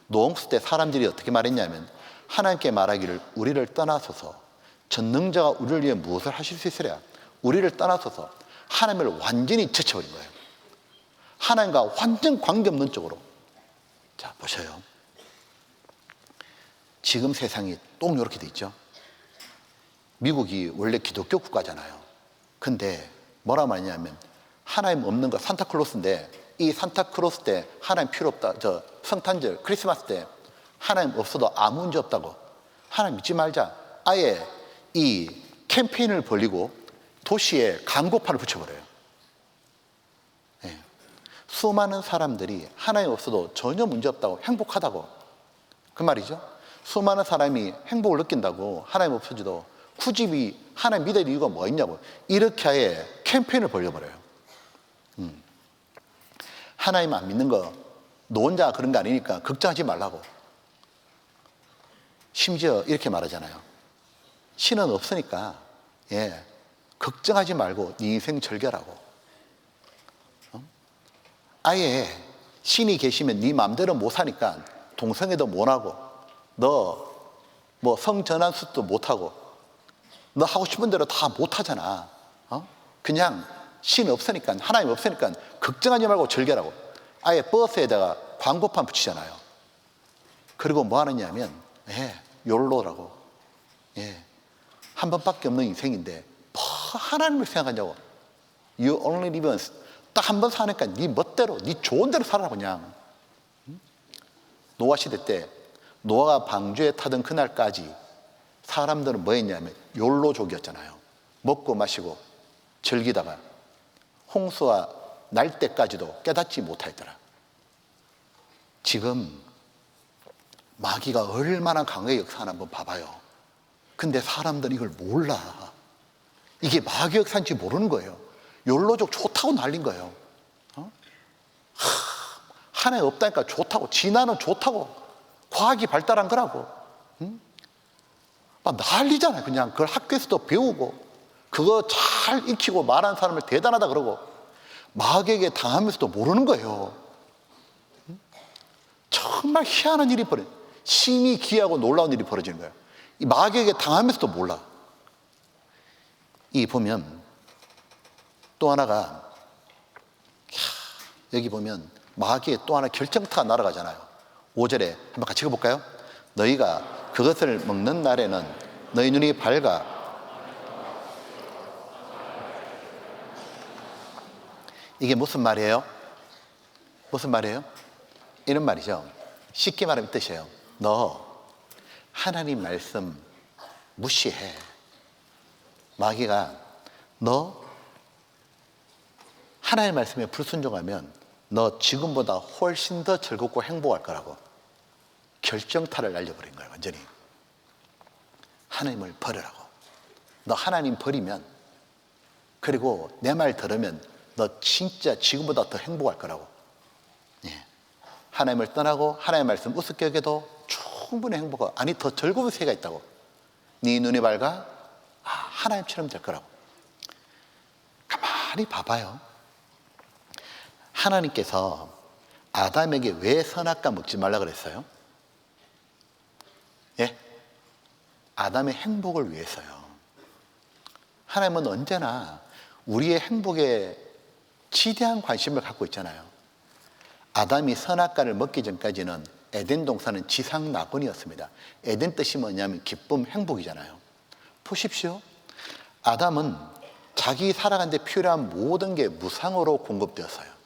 노홍수 때 사람들이 어떻게 말했냐면 하나님께 말하기를 우리를 떠나소서 전능자가 우리를 위해 무엇을 하실 수 있으랴. 우리를 떠나소서 하나님을 완전히 제쳐버린 거예요. 하나님과 완전 관계없는 쪽으로. 자, 보셔요. 지금 세상이 똥 이렇게 돼 있죠. 미국이 원래 기독교 국가잖아요. 근데 뭐라 말하냐면 하나님 없는 거 산타클로스인데 이 산타클로스 때 하나님 필요 없다. 성탄절 크리스마스 때 하나님 없어도 아무 문제 없다고. 하나님 믿지 말자. 아예 이 캠페인을 벌리고 도시에 광고판을 붙여버려요. 네. 수많은 사람들이 하나님 없어도 전혀 문제 없다고, 행복하다고. 그 말이죠. 수많은 사람이 행복을 느낀다고 하나님 없어져도 굳이 하나님 믿을 이유가 뭐 있냐고. 이렇게 아예 캠페인을 벌려버려요. 하나님 안 믿는 거 너 혼자 그런 거 아니니까 걱정하지 말라고. 심지어 이렇게 말하잖아요. 신은 없으니까 걱정하지 말고 네 인생 즐겨라고. 아예 신이 계시면 네 마음대로 못 사니까 동성애도 못 하고 너 뭐 성전환수도 못 하고 너 하고 싶은 대로 다 못 하잖아. 그냥 신 없으니까, 하나님 없으니까 걱정하지 말고 즐겨라고. 아예 버스에다가 광고판 붙이잖아요. 그리고 뭐 하느냐면 욜로라고. 한 번밖에 없는 인생인데 뭐 하나님을 생각하냐고. You only live once. 딱 한 번 사니까 네 멋대로, 네 좋은 대로 살아라 그냥. 노아 시대 때 노아가 방주에 타던 그날까지 사람들은 뭐 했냐면 욜로족이었잖아요. 먹고 마시고 즐기다가 홍수가 날 때까지도 깨닫지 못하였더라. 지금 마귀가 얼마나 강하게 역사하나 한번 봐봐요. 근데 사람들은 이걸 몰라. 이게 마귀 역사인지 모르는 거예요. 욜로족 좋다고 난린 거예요. 하나님 없다니까 좋다고, 진화는 좋다고, 과학이 발달한 거라고. 응? 막 난리잖아요. 그냥 그걸 학교에서도 배우고 그거 잘 익히고 말하는 사람을 대단하다 그러고 마귀에게 당하면서도 모르는 거예요. 응? 정말 희한한 일이 벌어요. 심히 기이하고 놀라운 일이 벌어지는 거예요. 이 마귀에게 당하면서도 몰라. 이 보면 또 하나가, 여기 보면 마귀의 또 하나 결정타가 날아가잖아요. 5절에 한번 같이 읽어볼까요? 너희가 그것을 먹는 날에는 너희 눈이 밝아. 이게 무슨 말이에요? 무슨 말이에요? 이런 말이죠. 쉽게 말하면 이 뜻이에요. 너 하나님 말씀 무시해. 마귀가 너 하나님 말씀에 불순종하면 너 지금보다 훨씬 더 즐겁고 행복할 거라고 결정타를 날려버린 거예요. 완전히. 하나님을 버리라고. 너 하나님 버리면, 그리고 내 말 들으면 너 진짜 지금보다 더 행복할 거라고. 예. 하나님을 떠나고 하나님의 말씀 우습게 여겨도 충분히 행복하고, 아니 더 즐거운 세계가 있다고. 네 눈이 밝아 하나님처럼 될 거라고. 가만히 봐봐요. 하나님께서 아담에게 왜 선악과 먹지 말라 그랬어요? 예? 아담의 행복을 위해서요. 하나님은 언제나 우리의 행복에 지대한 관심을 갖고 있잖아요. 아담이 선악과를 먹기 전까지는 에덴 동산은 지상 낙원이었습니다. 에덴 뜻이 뭐냐면 기쁨, 행복이잖아요. 보십시오. 아담은 자기 살아가는 데 필요한 모든 게 무상으로 공급되었어요.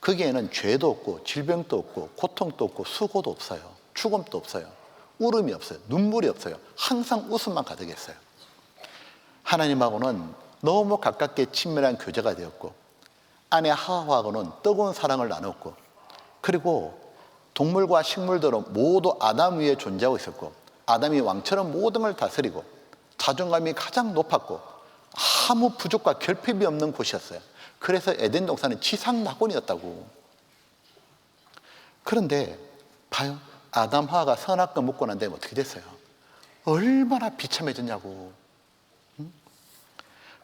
거기에는 죄도 없고 질병도 없고 고통도 없고 수고도 없어요. 죽음도 없어요. 울음이 없어요. 눈물이 없어요. 항상 웃음만 가득했어요. 하나님하고는 너무 가깝게 친밀한 교제가 되었고, 아내 하와하고는 뜨거운 사랑을 나눴고, 그리고 동물과 식물들은 모두 아담 위에 존재하고 있었고, 아담이 왕처럼 모든 걸 다스리고 자존감이 가장 높았고 아무 부족과 결핍이 없는 곳이었어요. 그래서 에덴 동산은 지상 낙원이었다고. 그런데 봐요. 아담 하와가 선악과 먹고 난 다음에 어떻게 됐어요? 얼마나 비참해졌냐고.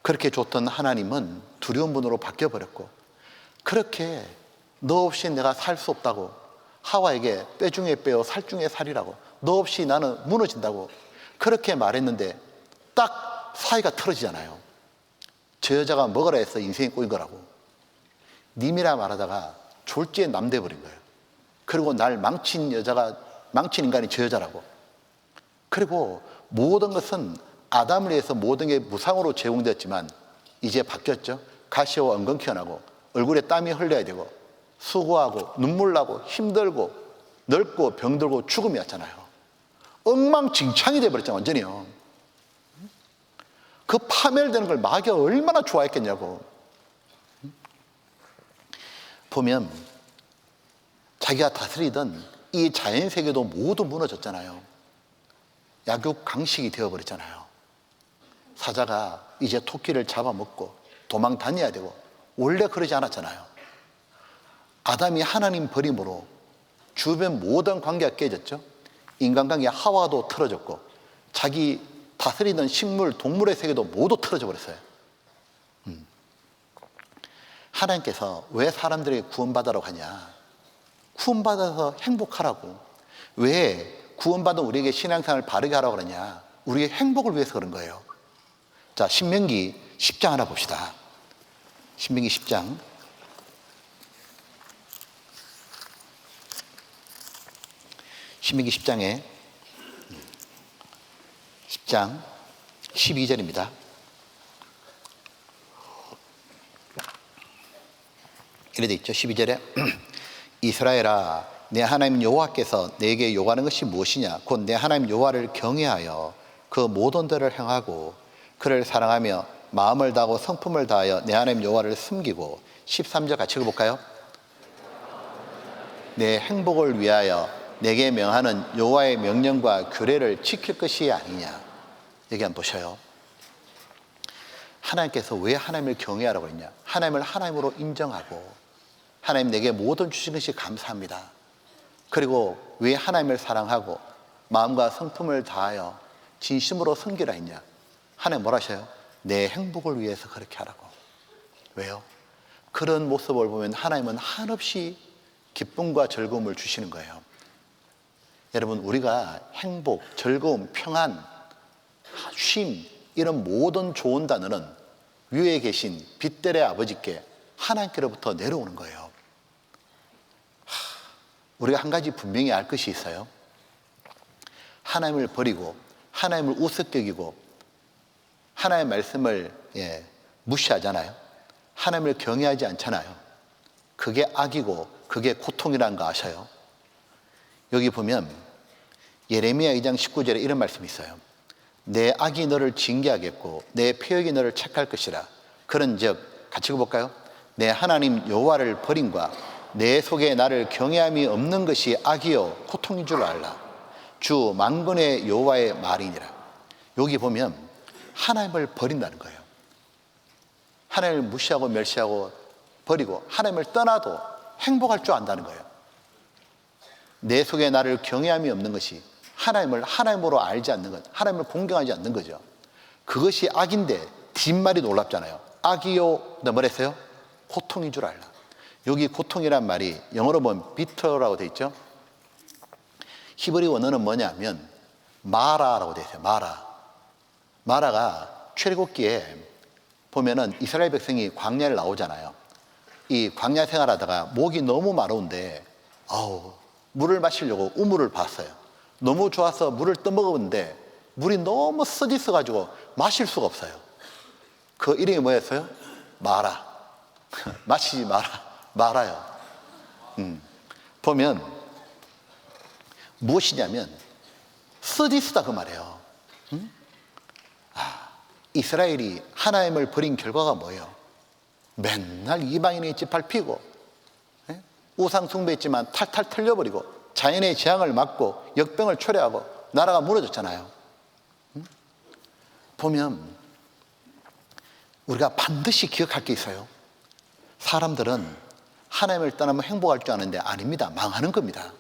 그렇게 줬던 하나님은 두려운 분으로 바뀌어버렸고, 그렇게 너 없이 내가 살 수 없다고 하와에게 뼈 중에 뼈 살 중에 살이라고, 너 없이 나는 무너진다고 그렇게 말했는데 딱 사이가 틀어지잖아요. 저 여자가 먹으라 해서 인생이 꼬인 거라고. 님이라 말하다가 졸지에 남 돼버린 거예요. 그리고 날 망친 여자가, 망친 인간이 저 여자라고. 그리고 모든 것은 아담을 위해서 모든 게 무상으로 제공되었지만 이제 바뀌었죠. 가시와 엉겅퀴가 나고 얼굴에 땀이 흘려야 되고 수고하고 눈물 나고 힘들고 늙고 병들고 죽음이 왔잖아요. 엉망진창이 돼버렸잖아요. 완전히요. 그 파멸되는 걸 마귀가 얼마나 좋아했겠냐고. 보면 자기가 다스리던 이 자연세계도 모두 무너졌잖아요. 약육강식이 되어버렸잖아요. 사자가 이제 토끼를 잡아먹고 도망 다녀야 되고, 원래 그러지 않았잖아요. 아담이 하나님 버림으로 주변 모든 관계가 깨졌죠. 인간관계 하와도 틀어졌고 자기 다스리던 식물, 동물의 세계도 모두 틀어져 버렸어요. 하나님께서 왜 사람들에게 구원받으라고 하냐? 구원받아서 행복하라고. 왜 구원받은 우리에게 신앙생활을 바르게 하라고 그러냐? 우리의 행복을 위해서 그런 거예요. 자, 신명기 10장 하나 봅시다. 신명기 10장. 신명기 10장에 10장 12절입니다. 이래 돼 있죠. 12절에 이스라엘아, 내 하나님 여호와께서 내게 요구하는 것이 무엇이냐? 곧 내 하나님 여호와를 경외하여 그 모든 대를 행하고 그를 사랑하며 마음을 다하고 성품을 다하여 내 하나님 여호와를 숨기고. 13절 같이 읽어볼까요? 내 행복을 위하여 내게 명하는 여호와의 명령과 규례를 지킬 것이 아니냐. 여기 한번 보셔요. 하나님께서 왜 하나님을 경외하라고 했냐? 하나님을 하나님으로 인정하고 하나님 내게 모든 주신 것이 감사합니다. 그리고 왜 하나님을 사랑하고 마음과 성품을 다하여 진심으로 섬기라 했냐? 하나님 뭐라 하셔요? 내 행복을 위해서 그렇게 하라고. 왜요? 그런 모습을 보면 하나님은 한없이 기쁨과 즐거움을 주시는 거예요. 여러분, 우리가 행복, 즐거움, 평안, 쉼, 이런 모든 좋은 단어는 위에 계신 빛들의 아버지께 하나님께로부터 내려오는 거예요. 우리가 한 가지 분명히 알 것이 있어요. 하나님을 버리고 하나님을 우습게 여기고 하나님의 말씀을 무시하잖아요. 하나님을 경외하지 않잖아요. 그게 악이고 그게 고통이라는 거 아셔요? 여기 보면 예레미야 2장 19절에 이런 말씀이 있어요. 내 악이 너를 징계하겠고 내 패역이 너를 책할 것이라. 그런즉 같이 읽어볼까요? 내 하나님 여호와를 버림과 내 속에 나를 경외함이 없는 것이 악이요 고통인 줄 알라. 주 만군의 여호와의 말이니라. 여기 보면 하나님을 버린다는 거예요. 하나님을 무시하고 멸시하고 버리고 하나님을 떠나도 행복할 줄 안다는 거예요. 내 속에 나를 경외함이 없는 것이 하나님을 하나님으로 알지 않는 것, 하나님을 공경하지 않는 거죠. 그것이 악인데 뒷말이 놀랍잖아요. 악이요, 너 뭐랬어요? 고통인 줄 알라. 여기 고통이란 말이 영어로 보면 bitter라고 되어 있죠. 히브리 원어는 뭐냐면 마라라고 되어 있어요. 마라가 출애굽기에 보면은 이스라엘 백성이 광야를 나오잖아요. 이 광야 생활하다가 목이 너무 마려운데 물을 마시려고 우물을 봤어요. 너무 좋아서 물을 떠먹었는데 물이 너무 쓰디써가지고 마실 수가 없어요. 그 이름이 뭐였어요? 마라. 마시지 말아요. 보면 무엇이냐면 쓰디쓰다 그 말이에요. 이스라엘이 하나님을 버린 결과가 뭐예요? 맨날 이방인의 짓밟히고 우상 숭배했지만 탈탈 털려버리고 자연의 재앙을 막고 역병을 초래하고 나라가 무너졌잖아요. 보면 우리가 반드시 기억할 게 있어요. 사람들은 하나님을 떠나면 행복할 줄 아는데 아닙니다. 망하는 겁니다.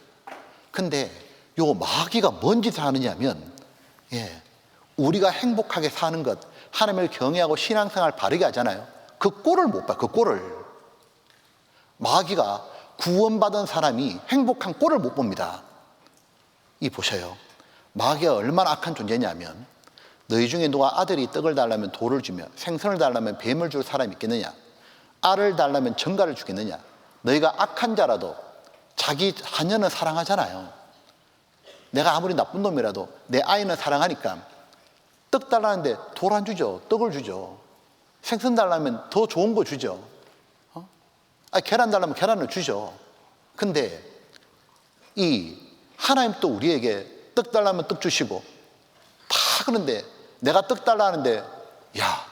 근데 요 마귀가 뭔 짓을 하느냐면 우리가 행복하게 사는 것, 하나님을 경외하고 신앙생활 바르게 하잖아요. 그 꼴을 못 봐요. 그 꼴을. 마귀가 구원받은 사람이 행복한 꼴을 못 봅니다. 이 보셔요. 마귀가 얼마나 악한 존재냐면 너희 중에 누가 아들이 떡을 달라면 돌을 주며 생선을 달라면 뱀을 줄 사람이 있겠느냐? 알을 달라면 정갈을 주겠느냐? 너희가 악한 자라도 자기 자녀는 사랑하잖아요. 내가 아무리 나쁜 놈이라도 내 아이는 사랑하니까 떡 달라는데 돌 안 주죠. 떡을 주죠. 생선 달라면 더 좋은 거 주죠. 계란 달라면 계란을 주죠. 근데 이 하나님 또 우리에게 떡 달라면 떡 주시고 다 그런데 내가 떡 달라는데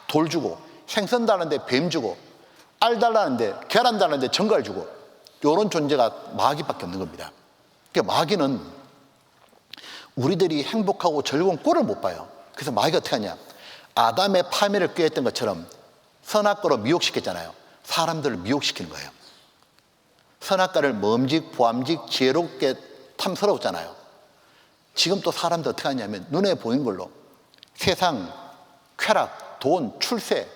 돌 주고 생선 달라는데 뱀 주고 알 달라는데 계란 달라는데 정갈 주고 이런 존재가 마귀밖에 없는 겁니다. 그러니까 마귀는 우리들이 행복하고 즐거운 꼴을 못 봐요. 그래서 마귀가 어떻게 하냐? 아담의 파멸을 꾀했던 것처럼 선악과로 미혹시켰잖아요. 사람들을 미혹시키는 거예요. 선악과를 먹음직, 보암직, 지혜롭게 탐스러웠잖아요. 지금 또 사람들 어떻게 하냐면 눈에 보이는 걸로 세상, 쾌락, 돈, 출세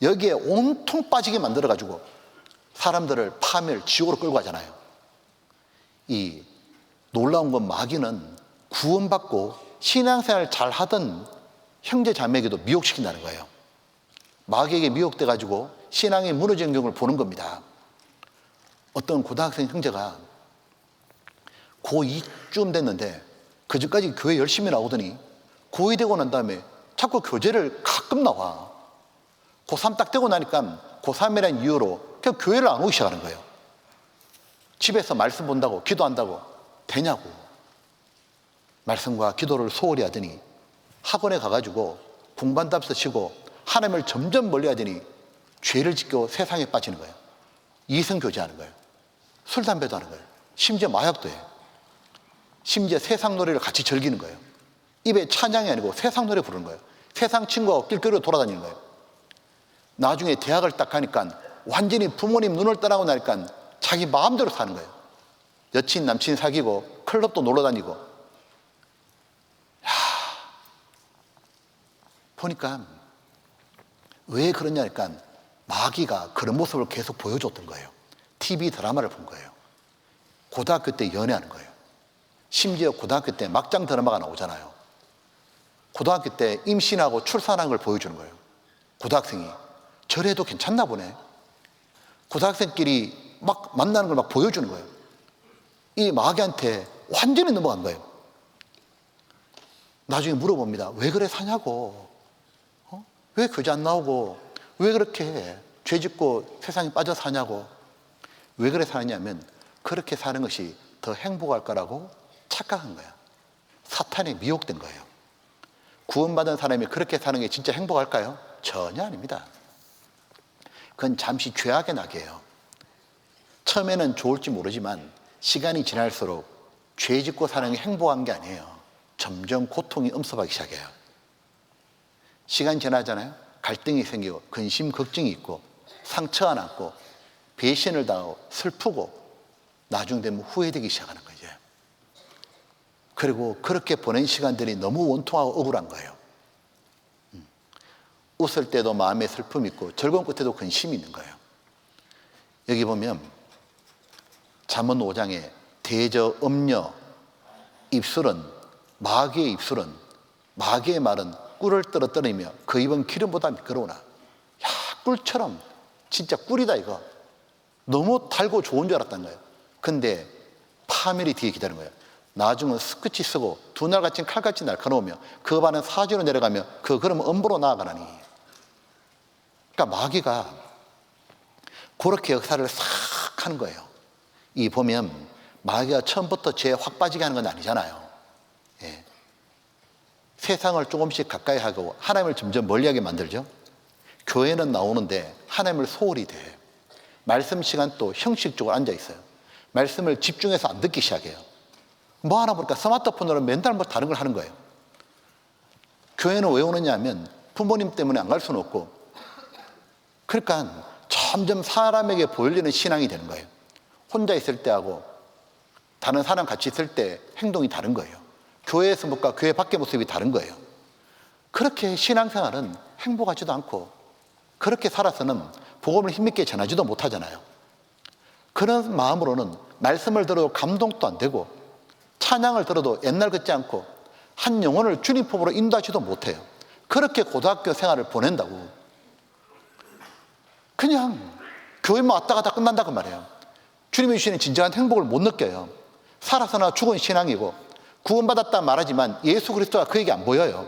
여기에 온통 빠지게 만들어가지고 사람들을 파멸, 지옥으로 끌고 가잖아요. 이 놀라운 건 마귀는 구원받고 신앙생활 잘 하던 형제 자매에게도 미혹시킨다는 거예요. 마귀에게 미혹돼가지고 신앙이 무너지는 경우를 보는 겁니다. 어떤 고등학생 형제가 고2쯤 됐는데 그전까지 교회 열심히 나오더니 고2 되고 난 다음에 자꾸 교제를 가끔 나와. 고3 딱 되고 나니까 고3이라는 이유로 그냥 교회를 안 오기 시작하는 거예요. 집에서 말씀 본다고 기도한다고 되냐고. 말씀과 기도를 소홀히 하더니 학원에 가가지고 공부한답서 치고 하나님을 점점 멀리 하더니 죄를 짓고 세상에 빠지는 거예요. 이성교제하는 거예요. 술, 담배도 하는 거예요. 심지어 마약도 해요. 심지어 세상 노래를 같이 즐기는 거예요. 입에 찬양이 아니고 세상 노래 부르는 거예요. 세상 친구하고 길거리로 돌아다니는 거예요. 나중에 대학을 딱 가니까 완전히 부모님 눈을 떠나고 나니까 자기 마음대로 사는 거예요. 여친, 남친 사귀고 클럽도 놀러 다니고. 보니까 왜 그러냐니까 마귀가 그런 모습을 계속 보여줬던 거예요. TV 드라마를 본 거예요. 고등학교 때 연애하는 거예요. 심지어 고등학교 때 막장 드라마가 나오잖아요. 고등학교 때 임신하고 출산한 걸 보여주는 거예요. 고등학생이. 저래도 괜찮나 보네. 고등학생끼리 막 만나는 걸 막 보여주는 거예요. 이 마귀한테 완전히 넘어간 거예요. 나중에 물어봅니다. 왜 그래 사냐고. 왜 교제 안 나오고 왜 그렇게 죄 짓고 세상에 빠져 사냐고. 왜 그래 사냐면 그렇게 사는 것이 더 행복할 거라고 착각한 거야. 사탄에 미혹된 거예요. 구원받은 사람이 그렇게 사는 게 진짜 행복할까요? 전혀 아닙니다. 그건 잠시 죄악의 낙이에요. 처음에는 좋을지 모르지만 시간이 지날수록 죄 짓고 사는 게 행복한 게 아니에요. 점점 고통이 엄습하기 시작해요. 시간이 지나잖아요. 갈등이 생기고 근심, 걱정이 있고 상처가 났고 배신을 당하고 슬프고 나중 되면 후회되기 시작하는 거죠. 그리고 그렇게 보낸 시간들이 너무 원통하고 억울한 거예요. 웃을 때도 마음에 슬픔이 있고 즐거운 끝에도 근심이 있는 거예요. 여기 보면 잠언 5장에 대저 음녀 입술은 마귀의 입술은 마귀의 말은 꿀을 떨어뜨리며 그 입은 기름보다 미끄러우나. 야, 꿀처럼 진짜 꿀이다 이거. 너무 달고 좋은 줄 알았던 거예요. 근데 파멸이 뒤에 기다리는 거예요. 나중은 스크치 쓰고 두 날같이 칼같이 날카로우며 그 반은 사지로 내려가며 그 걸음 엄보로 나아가나니. 그러니까 마귀가 그렇게 역사를 싹 하는 거예요. 이 보면 마귀가 처음부터 죄에 확 빠지게 하는 건 아니잖아요. 예. 세상을 조금씩 가까이 하고 하나님을 점점 멀리하게 만들죠. 교회는 나오는데 하나님을 소홀히 돼. 말씀 시간 또 형식적으로 앉아있어요. 말씀을 집중해서 안 듣기 시작해요. 뭐 하나 보니까 스마트폰으로 맨날 뭐 다른 걸 하는 거예요. 교회는 왜 오느냐 하면 부모님 때문에 안 갈 수는 없고, 그러니까 점점 사람에게 보여지는 신앙이 되는 거예요. 혼자 있을 때하고 다른 사람 같이 있을 때 행동이 다른 거예요. 교회에서 모습과 교회 밖의 모습이 다른 거예요. 그렇게 신앙생활은 행복하지도 않고 그렇게 살아서는 복음을 힘있게 전하지도 못하잖아요. 그런 마음으로는 말씀을 들어도 감동도 안 되고 찬양을 들어도 옛날 같지 않고 한 영혼을 주님 품으로 인도하지도 못해요. 그렇게 고등학교 생활을 보낸다고. 그냥 교회만 왔다 갔다 끝난다 그 말이에요. 주님이 주시는 진정한 행복을 못 느껴요. 살아서나 죽은 신앙이고 구원받았다 말하지만 예수 그리스도가 그에게 안 보여요.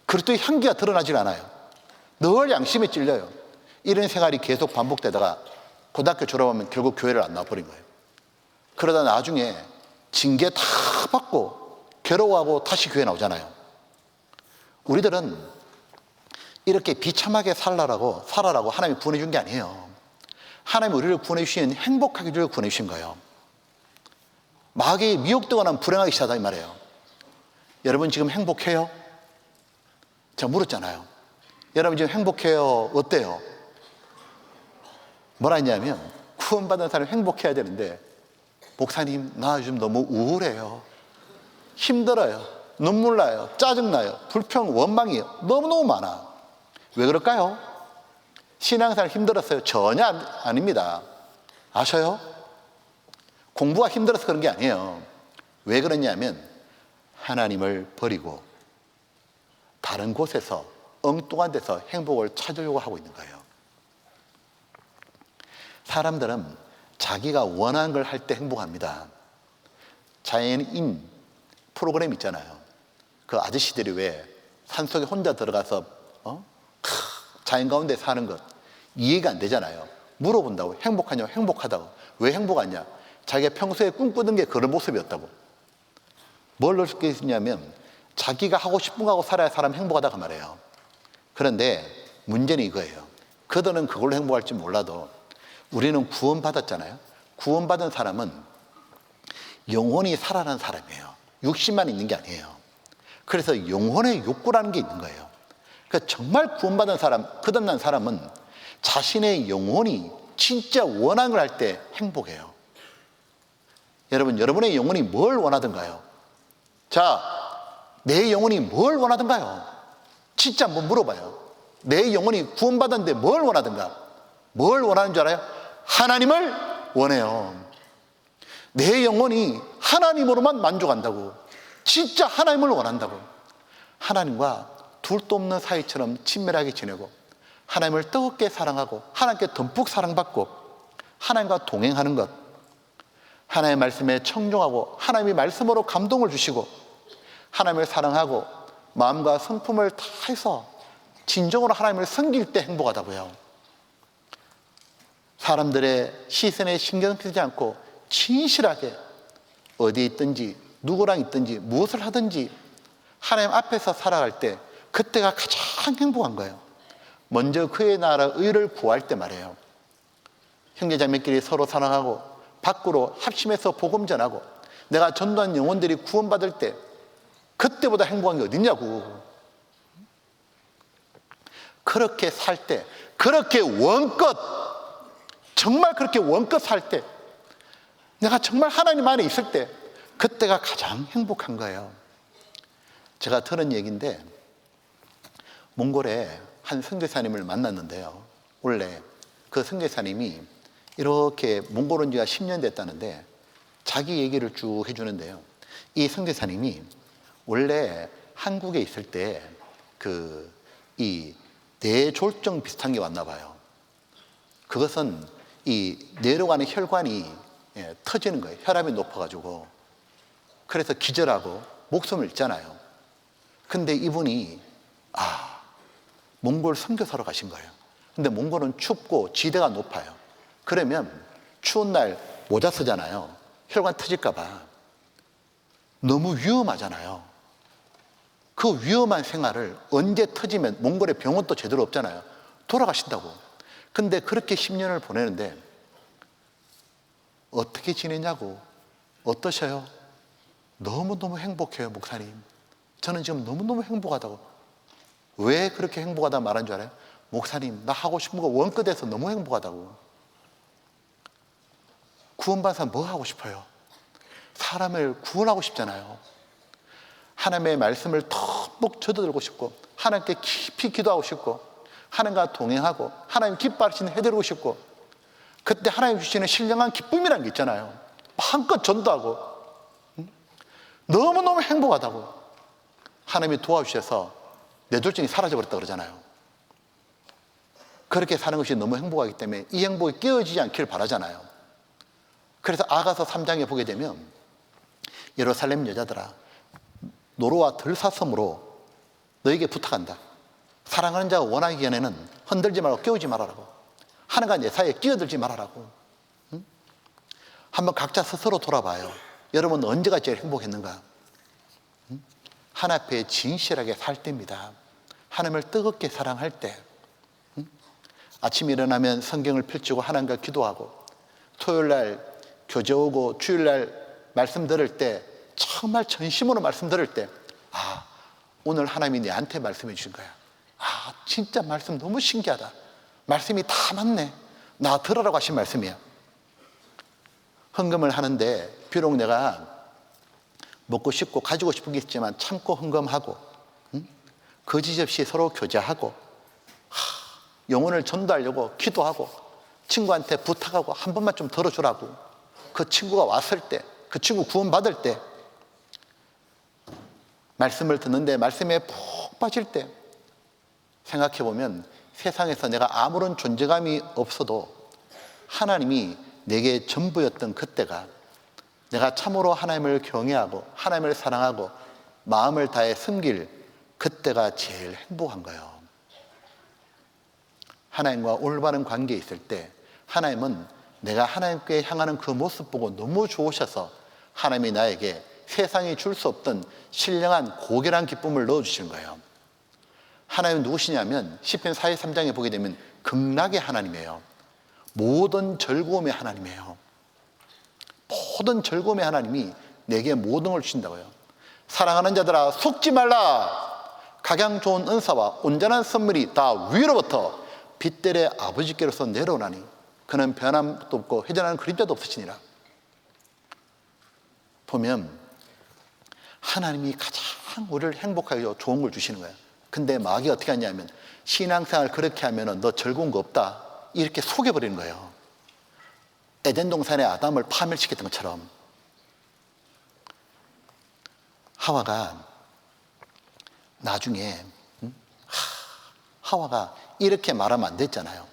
그리스도의 향기가 드러나질 않아요. 늘 양심에 찔려요. 이런 생활이 계속 반복되다가 고등학교 졸업하면 결국 교회를 안 나와버린 거예요. 그러다 나중에 징계 다 받고 괴로워하고 다시 교회 나오잖아요. 우리들은 이렇게 비참하게 살라고 하나님이 구원해 준 게 아니에요. 하나님이 우리를 구원해 주신 행복하게 우리를 구원해 주신 거예요. 마귀에 미혹되거나 불행하기 시작하다 이 말이에요. 여러분 지금 행복해요? 제가 물었잖아요. 여러분 지금 행복해요? 어때요? 뭐라 했냐면 구원받은 사람이 행복해야 되는데 목사님 나 요즘 너무 우울해요. 힘들어요. 눈물 나요. 짜증나요. 불평, 원망이 너무너무 많아. 왜 그럴까요? 신앙생활 힘들었어요? 전혀 아닙니다. 아셔요? 공부가 힘들어서 그런 게 아니에요. 왜 그러냐면 하나님을 버리고 다른 곳에서 엉뚱한 데서 행복을 찾으려고 하고 있는 거예요. 사람들은 자기가 원하는 걸 할 때 행복합니다. 자연인 프로그램 있잖아요. 그 아저씨들이 왜 산속에 혼자 들어가서 자연 가운데 사는 것 이해가 안 되잖아요. 물어본다고. 행복하냐고. 행복하다고. 왜 행복하냐? 자기가 평소에 꿈꾸던 게 그런 모습이었다고. 뭘 넣을 수 있냐면 자기가 하고 싶은 거 하고 살아야 사람 행복하다고 말해요. 그런데 문제는 이거예요. 그들은 그걸로 행복할지 몰라도 우리는 구원받았잖아요. 구원받은 사람은 영혼이 살아난 사람이에요. 육신만 있는 게 아니에요. 그래서 영혼의 욕구라는 게 있는 거예요. 그러니까 정말 구원받은 사람, 거듭난 사람은 자신의 영혼이 진짜 원하는 걸 할 때 행복해요. 여러분, 여러분의 영혼이 뭘 원하던가요? 자, 내 영혼이 뭘 원하던가요? 진짜 한번 물어봐요. 내 영혼이 구원받았는데 뭘 원하던가? 뭘 원하는 줄 알아요? 하나님을 원해요. 내 영혼이 하나님으로만 만족한다고. 진짜 하나님을 원한다고. 하나님과 둘도 없는 사이처럼 친밀하게 지내고, 하나님을 뜨겁게 사랑하고, 하나님께 듬뿍 사랑받고, 하나님과 동행하는 것, 하나님의 말씀에 청종하고, 하나님의 말씀으로 감동을 주시고, 하나님을 사랑하고 마음과 성품을 다해서 진정으로 하나님을 섬길 때 행복하다고요. 사람들의 시선에 신경 쓰지 않고 진실하게 어디에 있든지 누구랑 있든지 무엇을 하든지 하나님 앞에서 살아갈 때, 그때가 가장 행복한 거예요. 먼저 그의 나라 의를 구할 때 말이에요. 형제자매끼리 서로 사랑하고 밖으로 합심해서 복음 전하고 내가 전도한 영혼들이 구원받을 때, 그때보다 행복한 게 어딨냐고. 그렇게 살 때, 그렇게 원껏, 정말 그렇게 원껏 살 때, 내가 정말 하나님 안에 있을 때, 그때가 가장 행복한 거예요. 제가 들은 얘기인데, 몽골에 한 선교사님을 만났는데요, 원래 그 선교사님이 이렇게 몽골 온 지가 10년 됐다는데 자기 얘기를 쭉 해주는데요, 이 선교사님이 원래 한국에 있을 때 이 뇌졸중 비슷한 게 왔나 봐요. 그것은 이 뇌로 가는 혈관이 터지는 거예요. 혈압이 높아가지고. 그래서 기절하고 목숨을 잃잖아요. 근데 이분이 몽골 선교사로 가신 거예요. 근데 몽골은 춥고 지대가 높아요. 그러면 추운 날 모자 쓰잖아요. 혈관 터질까 봐. 너무 위험하잖아요. 그 위험한 생활을 언제 터지면, 몽골에 병원도 제대로 없잖아요. 돌아가신다고. 근데 그렇게 10년을 보내는데 어떻게 지내냐고. 어떠셔요? 너무너무 행복해요, 목사님. 저는 지금 너무너무 행복하다고. 왜 그렇게 행복하다 말한 줄 알아요? 목사님, 나 하고 싶은 거 원껏 해서 너무 행복하다고. 구원받은 사람 뭐 하고 싶어요? 사람을 구원하고 싶잖아요. 하나님의 말씀을 듬뿍 젖어들고 싶고, 하나님께 깊이 기도하고 싶고, 하나님과 동행하고, 하나님 기뻐하시는 해드리고 싶고, 그때 하나님 주시는 신령한 기쁨이라는 게 있잖아요. 한껏 전도하고, 너무너무 행복하다고. 하나님이 도와주셔서 뇌졸중이 사라져버렸다 그러잖아요. 그렇게 사는 것이 너무 행복하기 때문에 이 행복이 깨어지지 않기를 바라잖아요. 그래서 아가서 3장에 보게 되면, 예루살렘 여자들아, 노루와 들사슴으로 너에게 부탁한다. 사랑하는 자가 원하기 전에는 흔들지 말고 깨우지 말아라고. 하나님과 내 사이에 끼어들지 말아라고. 한번 각자 스스로 돌아봐요. 여러분 언제가 제일 행복했는가? 하나님 앞에 진실하게 살 때입니다. 하나님을 뜨겁게 사랑할 때. 아침에 일어나면 성경을 펼치고 하나님과 기도하고, 토요일날 교제 오고 주일날 말씀 들을 때 정말 전심으로 말씀 들을 때, 오늘 하나님이 내한테 말씀해 주신 거야. 진짜 말씀 너무 신기하다. 말씀이 다 맞네. 나 들으라고 하신 말씀이야. 헌금을 하는데 비록 내가 먹고 싶고 가지고 싶은 게 있지만 참고 헌금하고, 거짓없이 서로 교제하고, 영혼을 전도하려고 기도하고, 친구한테 부탁하고 한 번만 좀 들어주라고. 그 친구가 왔을 때, 그 친구 구원받을 때, 말씀을 듣는데 말씀에 푹 빠질 때 생각해보면 세상에서 내가 아무런 존재감이 없어도 하나님이 내게 전부였던 그때가, 내가 참으로 하나님을 경외하고 하나님을 사랑하고 마음을 다해 섬길 그때가 제일 행복한 거예요. 하나님과 올바른 관계에 있을 때 하나님은 내가 하나님께 향하는 그 모습 보고 너무 좋으셔서 하나님이 나에게 세상이 줄 수 없던 신령한 고결한 기쁨을 넣어주시는 거예요. 하나님은 누구시냐면 시편 43장에 보게 되면 극락의 하나님이에요. 모든 즐거움의 하나님이에요. 모든 즐거움의 하나님이 내게 모든 걸 주신다고요. 사랑하는 자들아 속지 말라. 각양 좋은 은사와 온전한 선물이 다 위로부터 빛들의 아버지께로서 내려오나니. 그는 변함도 없고 회전하는 그림자도 없으시니라. 보면 하나님이 가장 우리를 행복하게 좋은 걸 주시는 거예요. 근데 마귀가 어떻게 하냐면 신앙생활 그렇게 하면 너 즐거운 거 없다 이렇게 속여버리는 거예요. 에덴 동산의 아담을 파멸시켰던 것처럼. 하와가 나중에 하와가 이렇게 말하면 안 됐잖아요.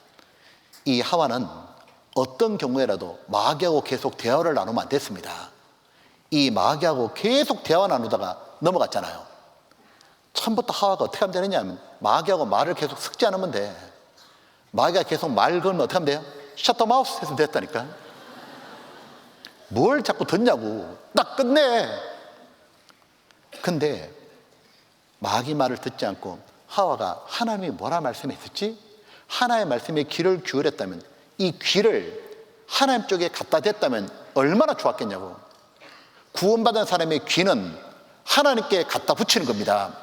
이 하와는 어떤 경우에라도 마귀하고 계속 대화를 나누면 안 됐습니다. 이 마귀하고 계속 대화 나누다가 넘어갔잖아요. 처음부터 하와가 어떻게 하면 되느냐 하면 마귀하고 말을 계속 섞지 않으면 돼. 마귀가 계속 말 걸면 어떻게 하면 돼요? 셔터 마우스 했으면 됐다니까. 뭘 자꾸 듣냐고. 딱 끝내. 근데 마귀 말을 듣지 않고 하와가 하나님이 뭐라 말씀했었지? 하나님의 말씀에 귀를 기울였다면, 이 귀를 하나님 쪽에 갖다 댔다면 얼마나 좋았겠냐고. 구원받은 사람의 귀는 하나님께 갖다 붙이는 겁니다.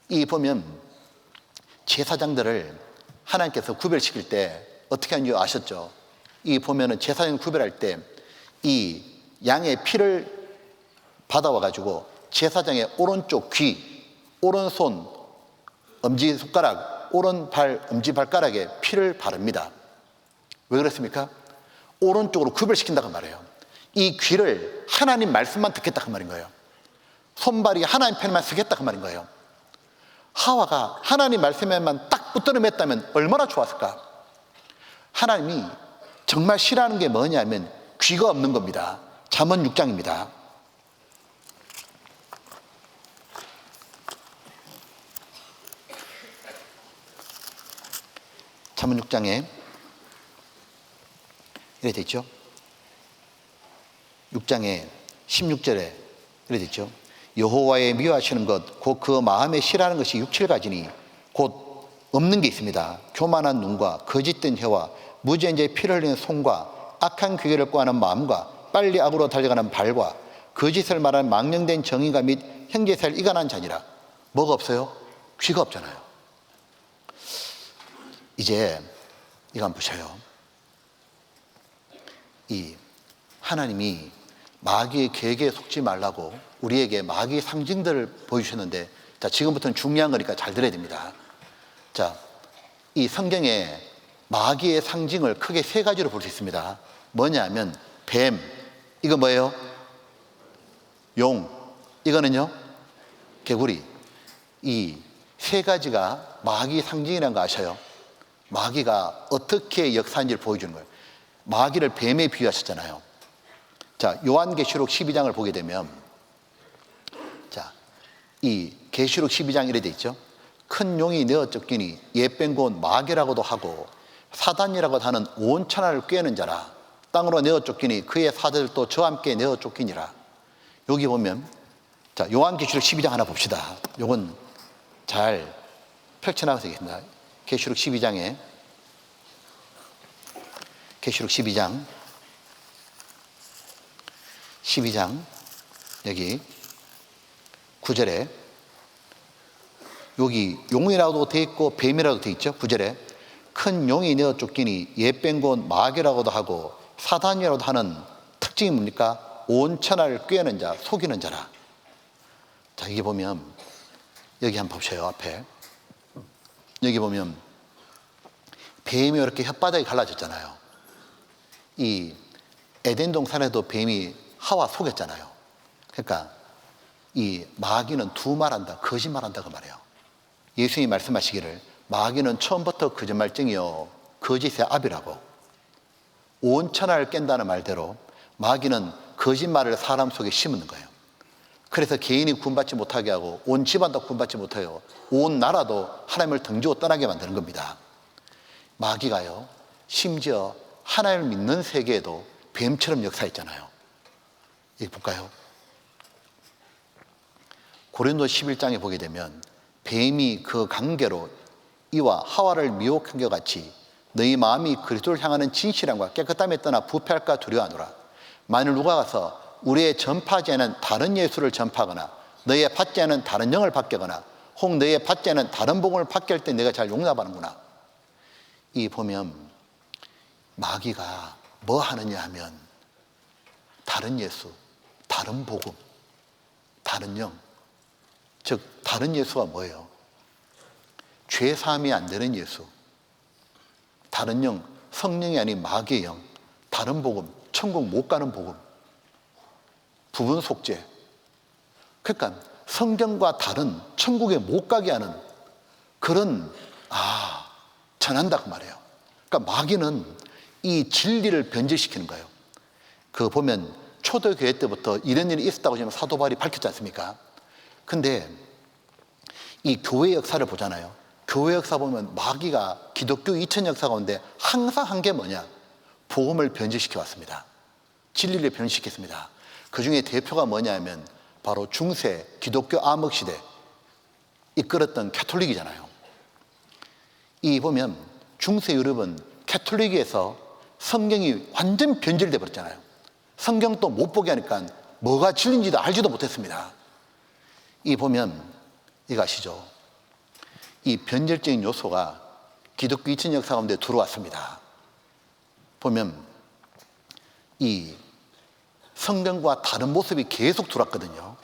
이 보면 제사장들을 하나님께서 구별시킬 때 어떻게 하는지 아셨죠? 이 보면은 제사장 구별할 때 이 양의 피를 받아와 가지고 제사장의 오른쪽 귀, 오른손, 엄지손가락, 오른발, 엄지발가락에 피를 바릅니다. 왜 그렇습니까? 오른쪽으로 구별시킨다고 말해요. 이 귀를 하나님 말씀만 듣겠다고 말인 거예요. 손발이 하나님 편만 쓰겠다고 말인 거예요. 하와가 하나님 말씀에만 딱 붙들어 맸다면 얼마나 좋았을까? 하나님이 정말 싫어하는 게 뭐냐면 귀가 없는 겁니다. 잠언 6장입니다. 잠언 6장에 이렇게 돼 있죠. 6장에 16절에 이렇게 돼 있죠. 여호와의 미워하시는 것 곧 그 마음에 싫어하는 것이 6, 7가지니 곧 없는 게 있습니다. 교만한 눈과 거짓된 혀와 무죄인자의 피를 흘리는 손과 악한 귀를 꾀하는 마음과 빨리 악으로 달려가는 발과 거짓을 말하는 망령된 정의가 및 형제사를 이간한 자니라. 뭐가 없어요? 귀가 없잖아요. 이제 이거 한번 보셔요. 이 하나님이 마귀의 계획에 속지 말라고 우리에게 마귀의 상징들을 보여주셨는데, 자, 지금부터는 중요한 거니까 잘 들어야 됩니다. 자, 이 성경에 마귀의 상징을 크게 세 가지로 볼 수 있습니다. 뭐냐면 뱀, 이거 뭐예요? 용, 이거는요? 개구리. 이 세 가지가 마귀 상징이라는 거 아셔요? 마귀가 어떻게 역사하는지를 보여주는 거예요. 마귀를 뱀에 비유하셨잖아요. 자, 요한계시록 12장을 보게 되면, 자, 이 계시록 12장 이래 돼 있죠. 큰 용이 내어 쫓기니 옛뱀 곧 마귀라고도 하고 사단이라고 하는 온 천하를 꿰는 자라. 땅으로 내어 쫓기니 그의 사자들도 저와 함께 내어 쫓기니라. 여기 보면, 자, 요한계시록 12장 하나 봅시다. 요건 잘 펼쳐나가서 되겠습니다. 계시록 12장에, 계시록 12장 여기 9절에 여기 용이라고도 돼 있고 뱀이라고도 돼 있죠. 9절에 큰 용이 내어 쫓기니 옛뱀 곧 마귀라고도 하고 사단이라고도 하는 특징이 뭡니까? 온 천하를 꿰는 자, 속이는 자라. 자, 여기 보면, 여기 한번 보세요. 앞에 여기 보면 뱀이 이렇게 혓바닥이 갈라졌잖아요. 이 에덴 동산에도 뱀이 하와 속였잖아요. 그러니까 이 마귀는 두 말한다, 거짓말한다 그 말이에요. 예수님이 말씀하시기를 마귀는 처음부터 거짓말쟁이요 거짓의 아비라고. 온 천하를 깬다는 말대로 마귀는 거짓말을 사람 속에 심는 거예요. 그래서 개인이 구원받지 못하게 하고 온 집안도 구원받지 못해요. 온 나라도 하나님을 등지고 떠나게 만드는 겁니다. 마귀가요, 심지어 하나님을 믿는 세계에도 뱀처럼 역사했잖아요. 여기 볼까요? 고린도 11장에 보게 되면 뱀이 그 관계로 이와 하와를 미혹한 것 같이 너희 마음이 그리스도를 향하는 진실함과 깨끗함에 떠나 부패할까 두려워하노라. 만일 누가 가서 우리의 전파하지 않은 다른 예수를 전파하거나 너희의 받지 않은 다른 영을 받게 하거나 혹 너희의 받지 않은 다른 복음을 받게 할 때 내가 잘 용납하는구나. 이 보면 마귀가 뭐 하느냐 하면 다른 예수, 다른 복음, 다른 영, 즉 다른 예수가 뭐예요? 죄 사함이 안 되는 예수, 다른 영, 성령이 아닌 마귀의 영, 다른 복음, 천국 못 가는 복음, 부분 속죄. 그러니까 성경과 다른 천국에 못 가게 하는 그런 전한다 그 말이에요. 그러니까 마귀는 이 진리를 변질시키는 거예요. 그 보면 초대교회 때부터 이런 일이 있었다고 지금 사도 바울이 밝혔지 않습니까? 근데 이 교회 역사를 보잖아요. 교회 역사 보면 마귀가 기독교 2000 역사 가운데 항상 한 게 뭐냐? 복음을 변질시켜 왔습니다. 진리를 변질시켰습니다. 그 중에 대표가 뭐냐면 바로 중세 기독교 암흑시대 이끌었던 캐톨릭이잖아요. 이 보면 중세 유럽은 캐톨릭에서 성경이 완전 변질돼 버렸잖아요. 성경도 못 보게 하니까 뭐가 진리인지도 알지도 못했습니다. 이 보면 이거 아시죠? 이 변절적인 요소가 기독교 2000 역사 가운데 들어왔습니다. 보면 이 성경과 다른 모습이 계속 들어왔거든요.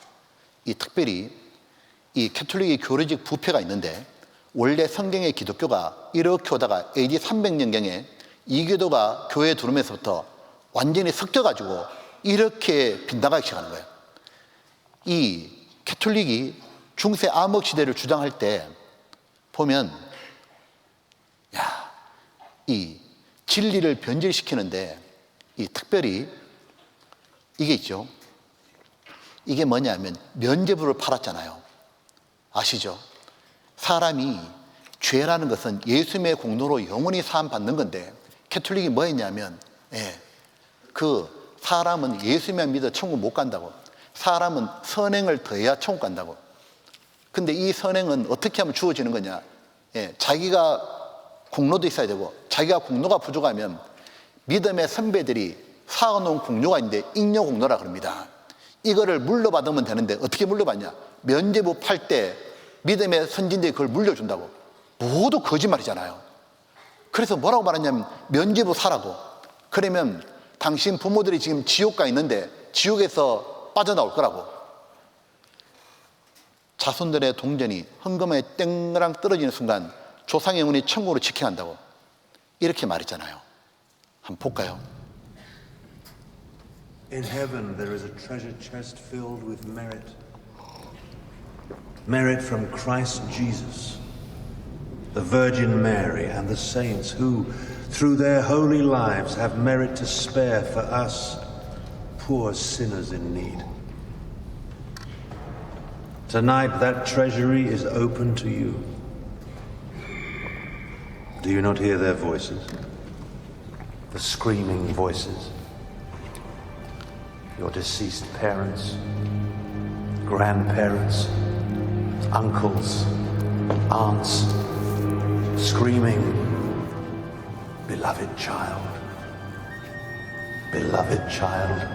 이 특별히 이 캐톨릭의 교리적 부패가 있는데 원래 성경의 기독교가 이렇게 오다가 AD 300년경에 이교도가 교회에 들어오면서부터 완전히 섞여가지고 이렇게 빗나가기 시작하는 거예요. 이 캐톨릭이 중세 암흑 시대를 주장할 때 보면 이 진리를 변질시키는데 이 특별히 이게 있죠. 이게 뭐냐면 면죄부를 팔았잖아요. 아시죠? 사람이 죄라는 것은 예수님의 공로로 영원히 사함 받는 건데 캐톨릭이 뭐 했냐면 그 사람은 예수님만 믿어 천국 못 간다고, 사람은 선행을 더해야 천국 간다고. 근데 이 선행은 어떻게 하면 주어지는 거냐? 자기가 공로도 있어야 되고 자기가 공로가 부족하면 믿음의 선배들이 쌓아놓은 공로가 있는데 잉여 공로라 그럽니다. 이거를 물려받으면 되는데 어떻게 물려받냐? 면죄부 팔 때 믿음의 선진들이 그걸 물려준다고. 모두 거짓말이잖아요. 그래서 뭐라고 말하냐면 면죄부 사라고. 그러면 당신 부모들이 지금 지옥 가 있는데 지옥에서 빠져나올 거라고. 자손들의 동전이 헌금에 땡랑 떨어지는 순간 조상의 영혼이 천국으로 직행한다고 이렇게 말했잖아요. 한번 볼까요? In heaven there is a treasure chest filled with merit. Merit from Christ Jesus, the Virgin Mary, and the saints who, through their holy lives, have merit to spare for us, poor sinners in need. Tonight that treasury is open to you. Do you not hear their voices? The screaming voices. Your deceased parents, grandparents, uncles, aunts, screaming, beloved child, beloved child.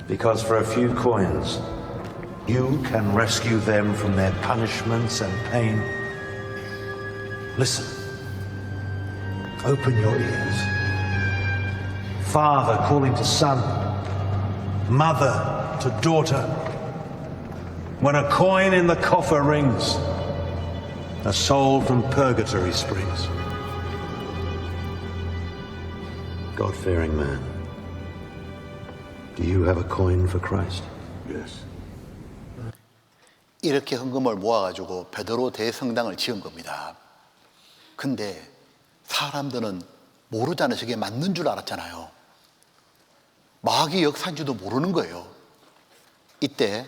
Because for a few coins, you can rescue them from their punishments and pain. Listen. Open your ears. Father calling to son, mother to daughter. When a coin in the coffer rings, a soul from purgatory springs. God-fearing man, do you have a coin for Christ? Yes. 이렇게 헌금을 모아가지고 베드로 대성당을 지은 겁니다. 근데 사람들은 모르잖아요. 저게 맞는 줄 알았잖아요. 마귀 역사인지도 모르는 거예요. 이때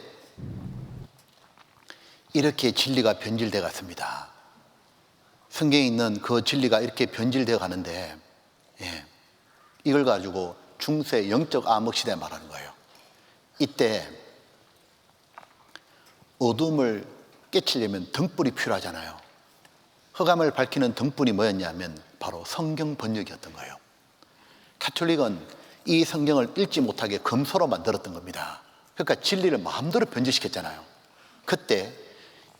이렇게 진리가 변질되어 갔습니다. 성경에 있는 그 진리가 이렇게 변질되어 가는데 이걸 가지고 중세 영적 암흑 시대 말하는 거예요. 이때 어둠을 깨치려면 등불이 필요하잖아요. 흑암을 밝히는 등불이 뭐였냐면 바로 성경 번역이었던 거예요. 가톨릭은 이 성경을 읽지 못하게 금소로 만들었던 겁니다. 그러니까 진리를 마음대로 변질시켰잖아요. 그때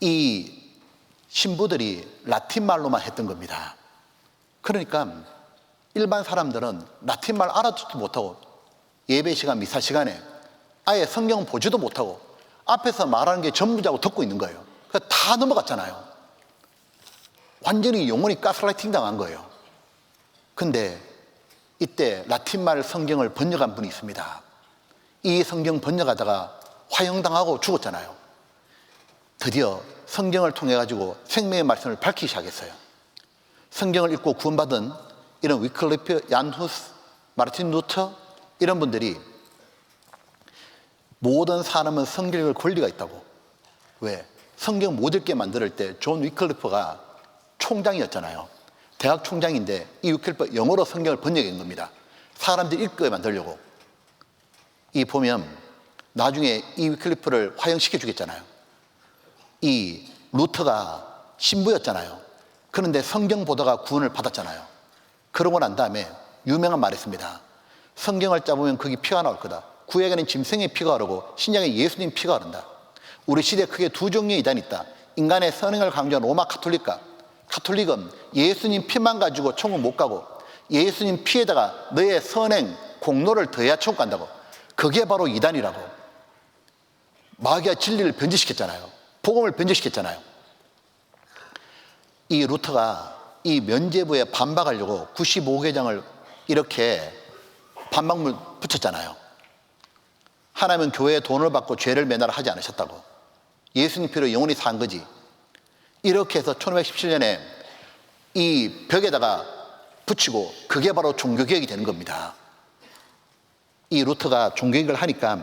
이 신부들이 라틴 말로만 했던 겁니다. 그러니까 일반 사람들은 라틴 말 알아듣지도 못하고 예배 시간, 미사 시간에 아예 성경 보지도 못하고 앞에서 말하는 게 전부자고 듣고 있는 거예요. 그래서 다 넘어갔잖아요. 완전히 영혼이 가스라이팅 당한 거예요. 근데 이때 라틴 말 성경을 번역한 분이 있습니다. 이 성경 번역하다가 화형당하고 죽었잖아요. 드디어 성경을 통해 가지고 생명의 말씀을 밝히기 시작했어요. 성경을 읽고 구원받은 이런 위클리프, 얀후스, 마르틴 루터 이런 분들이 모든 사람은 성경 읽을 권리가 있다고. 왜? 성경 못 읽게 만들 때 존 위클리프가 총장이었잖아요. 대학 총장인데 이 위클리프가 영어로 성경을 번역한 겁니다. 사람들이 읽게 만들려고. 이 보면 나중에 이 위클리프를 화형시켜 주겠잖아요. 이 루터가 신부였잖아요. 그런데 성경 보다가 구원을 받았잖아요. 그러고 난 다음에 유명한 말이 있습니다. 성경을 짜보면 거기 피가 나올 거다. 구약에는 짐승의 피가 흐르고 신약에 예수님 피가 흐른다. 우리 시대에 크게 두 종류의 이단이 있다. 인간의 선행을 강조한 로마 카톨릭과, 카톨릭은 예수님 피만 가지고 천국 못 가고 예수님 피에다가 너의 선행, 공로를 더해야 천국 간다고. 그게 바로 이단이라고. 마귀가 진리를 변질시켰잖아요. 복음을 변질시켰잖아요. 이 루터가 이 면죄부에 반박하려고 95개장을 이렇게 반박문 붙였잖아요. 하나님은 교회에 돈을 받고 죄를 매너라 하지 않으셨다고. 예수님 피로 영원히 산 거지. 이렇게 해서 1517년에 이 벽에다가 붙이고 그게 바로 종교개혁이 되는 겁니다. 이 루터가 종교개혁을 하니까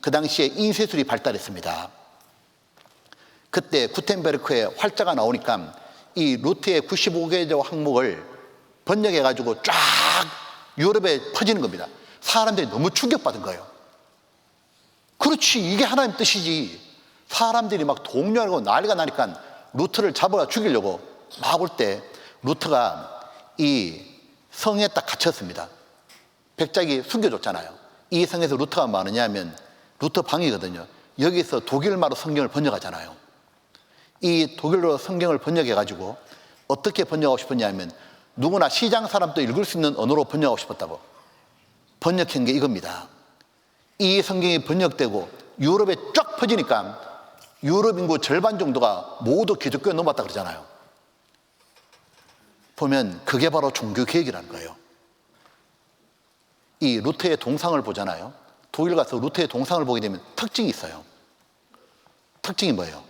그 당시에 인쇄술이 발달했습니다. 그때 구텐베르크에 활자가 나오니까 이 루터의 95개조 항목을 번역해가지고 쫙 유럽에 퍼지는 겁니다. 사람들이 너무 충격받은 거예요. 그렇지, 이게 하나님 뜻이지. 사람들이 막 동요하고 난리가 나니까 루터를 잡아 죽이려고 막 올 때 루터가 이 성에 딱 갇혔습니다. 백작이 숨겨줬잖아요. 이 성에서 루터가 뭐 하느냐 하면 루터 방이거든요. 여기서 독일말로 성경을 번역하잖아요. 이 독일로 성경을 번역해가지고 어떻게 번역하고 싶었냐 하면 누구나 시장 사람도 읽을 수 있는 언어로 번역하고 싶었다고. 번역한 게 이겁니다. 이 성경이 번역되고 유럽에 쫙 퍼지니까 유럽 인구 절반 정도가 모두 기독교에 넘어왔다 그러잖아요. 보면 그게 바로 종교개혁이라는 거예요. 이 루터의 동상을 보잖아요. 독일 가서 루터의 동상을 보게 되면 특징이 있어요. 특징이 뭐예요?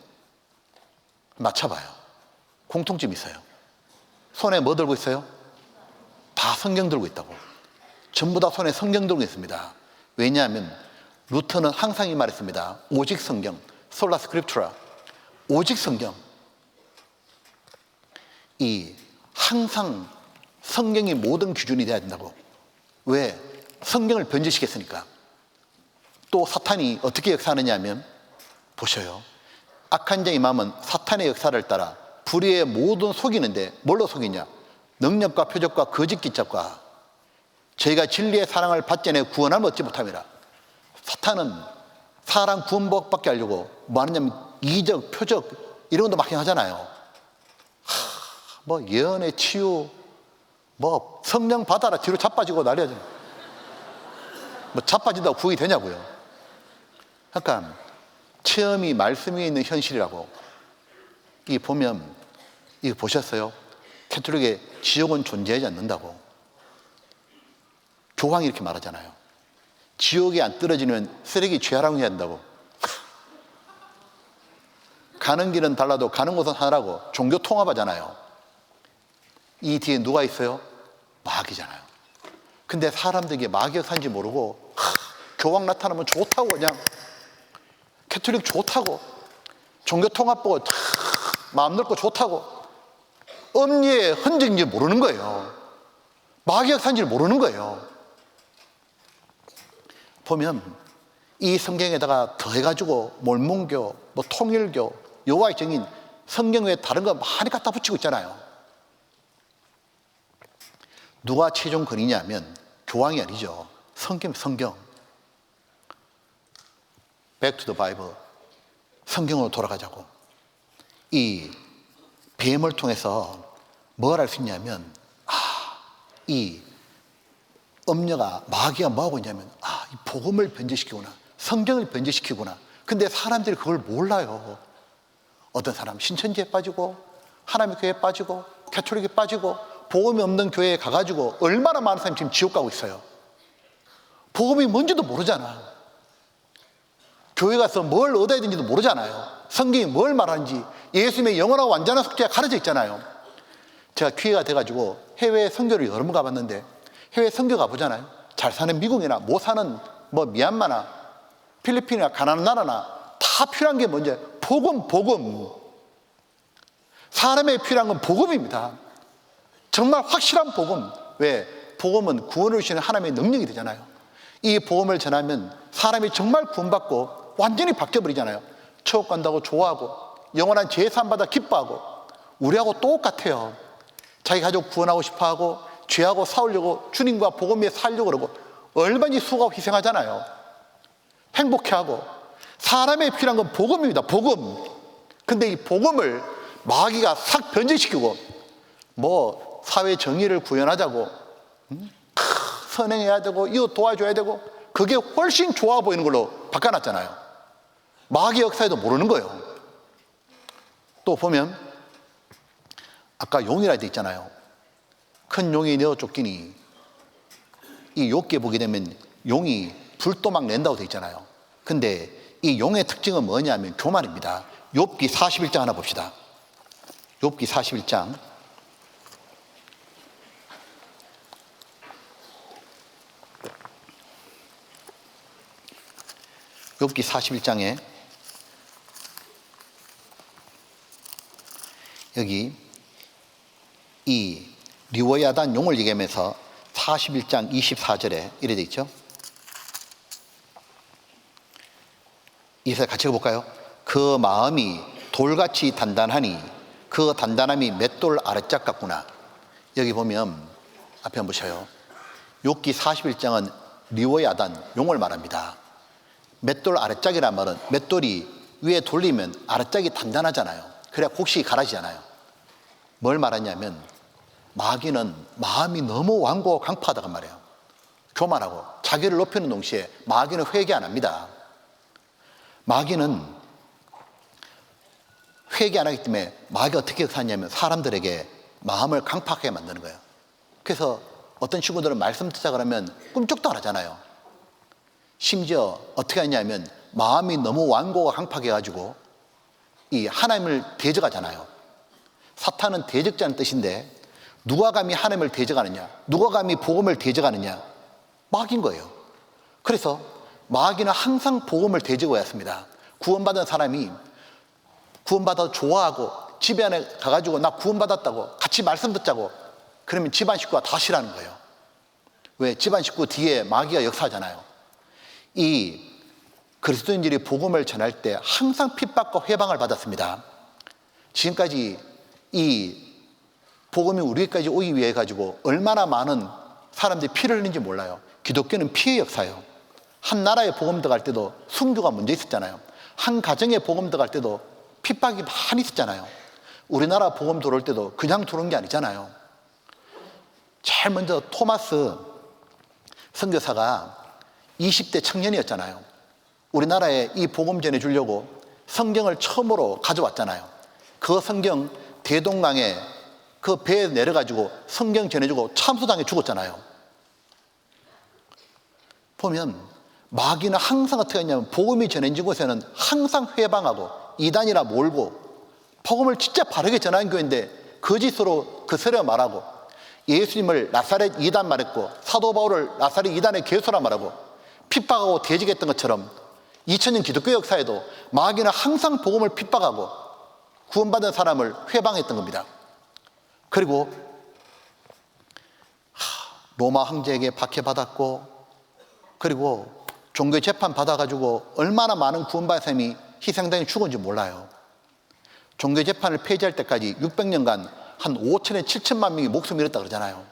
맞춰봐요. 공통점이 있어요. 손에 뭐 들고 있어요? 다 성경 들고 있다고. 전부 다 손에 성경 들고 있습니다. 왜냐하면 루터는 항상 이 말했습니다. 오직 성경, 솔라 스크립투라. 오직 성경. 항상 성경이 모든 기준이 돼야 된다고. 왜? 성경을 변질시켰으니까. 또 사탄이 어떻게 역사하느냐 하면 보셔요. 악한 자의 마음은 사탄의 역사를 따라 불의의 모든 속이는데 뭘로 속이냐? 능력과 표적과 거짓 기적과. 저희가 진리의 사랑을 받지 않아 구원함을 얻지 못함이라. 사탄은 사람 구원받게 하려고 뭐 하느냐면 이적, 표적 이런 것도 막 하잖아요. 뭐 예언의 치유, 뭐 성령 받아라 뒤로 자빠지고 난리야. 뭐 자빠진다고 구원이 되냐고요. 그러니까 체험이 말씀 위에 있는 현실이라고. 이 보면 이거 보셨어요? 캐톨릭의 지옥은 존재하지 않는다고. 교황이 이렇게 말하잖아요. 지옥에 안 떨어지면 쓰레기 죄하라고 해야 한다고. 가는 길은 달라도 가는 곳은 하나라고. 종교 통합하잖아요. 이 뒤에 누가 있어요? 마귀잖아요. 근데 사람들이 마귀 역사인지 모르고 교황 나타나면 좋다고 그냥 캐톨릭 좋다고 종교 통합 보고 마음 넓고 좋다고 엄니의 흔적인지 모르는 거예요. 마귀 역사인지 모르는 거예요. 보면 이 성경에다가 더해가지고 몰몬교, 뭐 통일교, 여호와의 증인, 성경 외에 다른 거 많이 갖다 붙이고 있잖아요. 누가 최종 권위냐 하면 교황이 아니죠. 성경. Back to the Bible. 성경으로 돌아가자고. 이 뱀을 통해서 뭘 알 수 있냐면, 이 음녀가, 마귀가 뭐하고 있냐면, 이 복음을 변제시키구나, 성경을 변제시키구나. 근데 사람들이 그걸 몰라요. 어떤 사람 신천지에 빠지고 하나님의 교회에 빠지고 가톨릭에 빠지고 복음이 없는 교회에 가가지고 얼마나 많은 사람이 지금 지옥 가고 있어요. 복음이 뭔지도 모르잖아. 교회 가서 뭘 얻어야 되는지도 모르잖아요. 성경이 뭘 말하는지, 예수님의 영원하고 완전한 속죄가 가려져 있잖아요. 제가 기회가 돼가지고 해외 선교를 여러 번 가봤는데, 해외 선교 가보잖아요. 잘 사는 미국이나 못 사는 뭐 미얀마나 필리핀이나 가난한 나라나 다 필요한 게 뭔지, 복음. 사람에 필요한 건 복음입니다. 정말 확실한 복음. 왜? 복음은 구원을 주시는 하나님의 능력이 되잖아요. 이 복음을 전하면 사람이 정말 구원받고 완전히 바뀌어버리잖아요. 천국 간다고 좋아하고 영원한 제사함 받아 기뻐하고, 우리하고 똑같아요. 자기 가족 구원하고 싶어하고 죄하고 싸우려고 주님과 복음 위에 살려고 그러고 얼마나 수고하고 희생하잖아요. 행복해하고. 사람에 필요한 건 복음입니다. 복음. 근데 이 복음을 마귀가 싹 변질시키고, 뭐 사회 정의를 구현하자고, 선행해야 되고 이웃 도와줘야 되고, 그게 훨씬 좋아 보이는 걸로 바꿔놨잖아요. 마귀 역사에도 모르는 거예요. 또 보면 아까 용이라 돼 있잖아요. 큰 용이 내어 쫓기니, 이 욥기에 보게 되면 용이 불도 막 낸다고 돼 있잖아요. 근데 이 용의 특징은 뭐냐면 교만입니다. 욥기 41장 하나 봅시다. 욥기 41장. 욥기 41장에 여기 이 리워야단 용을 얘기하면서 41장 24절에 이래 돼 있죠. 이서 같이 읽어볼까요? 그 마음이 돌같이 단단하니 그 단단함이 맷돌 아랫짝 같구나. 여기 보면 앞에 한번 보셔요. 욥기 41장은 리워야단 용을 말합니다. 맷돌 아랫짝이란 말은 맷돌이 위에 돌리면 아랫짝이 단단하잖아요. 그래야 곡식이 갈아지잖아요. 뭘 말하냐면 마귀는 마음이 너무 완고하고 강팍하다고 말해요. 교만하고 자기를 높이는 동시에 마귀는 회개 안 합니다. 마귀는 회개 안 하기 때문에 마귀가 어떻게 사냐면 사람들에게 마음을 강팍하게 만드는 거예요. 그래서 어떤 친구들은 말씀 듣자 그러면 꿈쩍도 안 하잖아요. 심지어 어떻게 하냐면 마음이 너무 완고하고 강팍해가지고 이 하나님을 대적하잖아요. 사탄은 대적자는 뜻인데 누가 감히 하나님을 대적하느냐, 누가 감히 복음을 대적하느냐, 마귀인 거예요. 그래서 마귀는 항상 복음을 대적해 왔습니다. 구원받은 사람이 구원받아서 좋아하고 집에 안에 가가지고 나 구원받았다고 같이 말씀 듣자고 그러면 집안 식구가 다 싫어하는 거예요. 왜? 집안 식구 뒤에 마귀가 역사하잖아요. 이 그리스도인들이 복음을 전할 때 항상 핍박과 회방을 받았습니다. 지금까지 이 복음이 우리까지 오기 위해 가지고 얼마나 많은 사람들이 피를 흘린지 몰라요. 기독교는 피의 역사예요. 한 나라에 복음 들어갈 때도 순교가 먼저 있었잖아요. 한 가정에 복음 들어갈 때도 핍박이 많이 있었잖아요. 우리나라 복음 들어올 때도 그냥 들어온 게 아니잖아요. 제일 먼저 토마스 선교사가 20대 청년이었잖아요. 우리나라에 이 복음 전해주려고 성경을 처음으로 가져왔잖아요. 그 성경 대동강에 그 배에 내려가지고 성경 전해주고 참수당해 죽었잖아요. 보면 마귀는 항상 어떻게 했냐면 복음이 전해진 곳에는 항상 회방하고 이단이라 몰고 복음을 진짜 바르게 전하는 교회인데 거짓으로 그 세례 말하고 예수님을 나사렛 이단 말했고 사도 바울을 나사렛 이단의 개소라 말하고 핍박하고 대적했던 것처럼 2000년 기독교 역사에도 마귀는 항상 복음을 핍박하고 구원받은 사람을 회방했던 겁니다. 그리고 로마 황제에게 박해받았고 그리고 종교 재판 받아가지고 얼마나 많은 구원받은 사람이 희생당해 죽은지 몰라요. 종교 재판을 폐지할 때까지 600년간 한 5천에 7천만 명이 목숨을 잃었다 그러잖아요.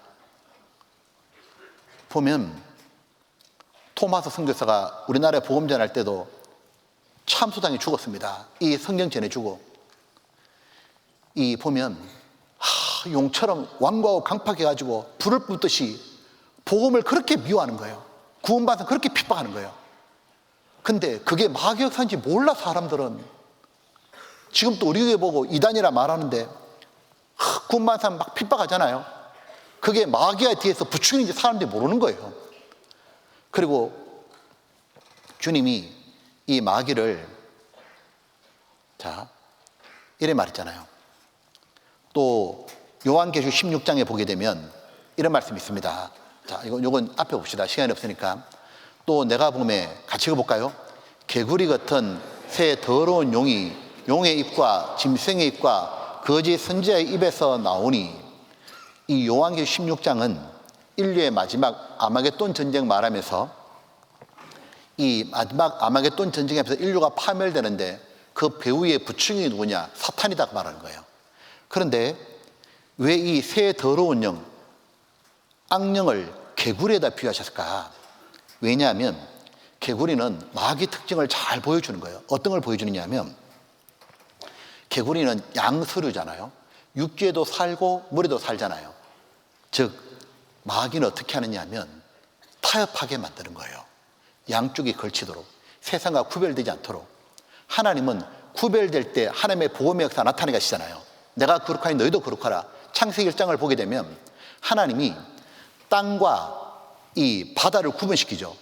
보면 토마스 선교사가 우리나라에 복음 전할 때도 참수당해 죽었습니다. 이 성경 전해주고 이 보면 용처럼 완고하고 강팍해가지고 불을 뿜듯이 복음을 그렇게 미워하는 거예요. 구원받아서 그렇게 핍박하는 거예요. 근데 그게 마귀 역사인지 몰라 사람들은. 지금 또 우리 교회 보고 이단이라 말하는데 구원받은 사람 막 핍박하잖아요. 그게 마귀의 뒤에서 부추기는지 사람들이 모르는 거예요. 그리고 주님이 이 마귀를 이래 말했잖아요. 또 요한계시록 16장에 보게 되면 이런 말씀이 있습니다. 자, 이건 앞에 봅시다. 시간이 없으니까. 또 내가 보매 같이 읽어볼까요? 개구리 같은 새 더러운 용이 용의 입과 짐승의 입과 거짓 선지자의 입에서 나오니, 이 요한계시록 16장은 인류의 마지막 아마겟돈 전쟁 말하면서 이 마지막 아마겟돈 전쟁에서 인류가 파멸되는데 그 배후의 부충이 누구냐? 사탄이다 말하는 거예요. 그런데 왜 이 새 더러운 영, 악령을 개구리에다 비유하셨을까? 왜냐하면 개구리는 마귀 특징을 잘 보여주는 거예요. 어떤 걸 보여주느냐 하면, 개구리는 양서류잖아요. 육지에도 살고 물에도 살잖아요. 즉 마귀는 어떻게 하느냐 하면 타협하게 만드는 거예요. 양쪽이 걸치도록, 세상과 구별되지 않도록. 하나님은 구별될 때 하나님의 보험의 역사가 나타나게 하시잖아요. 내가 거룩하니 너희도 거룩하라. 창세기 1장을 보게 되면 하나님이 땅과 이 바다를 구분시키죠.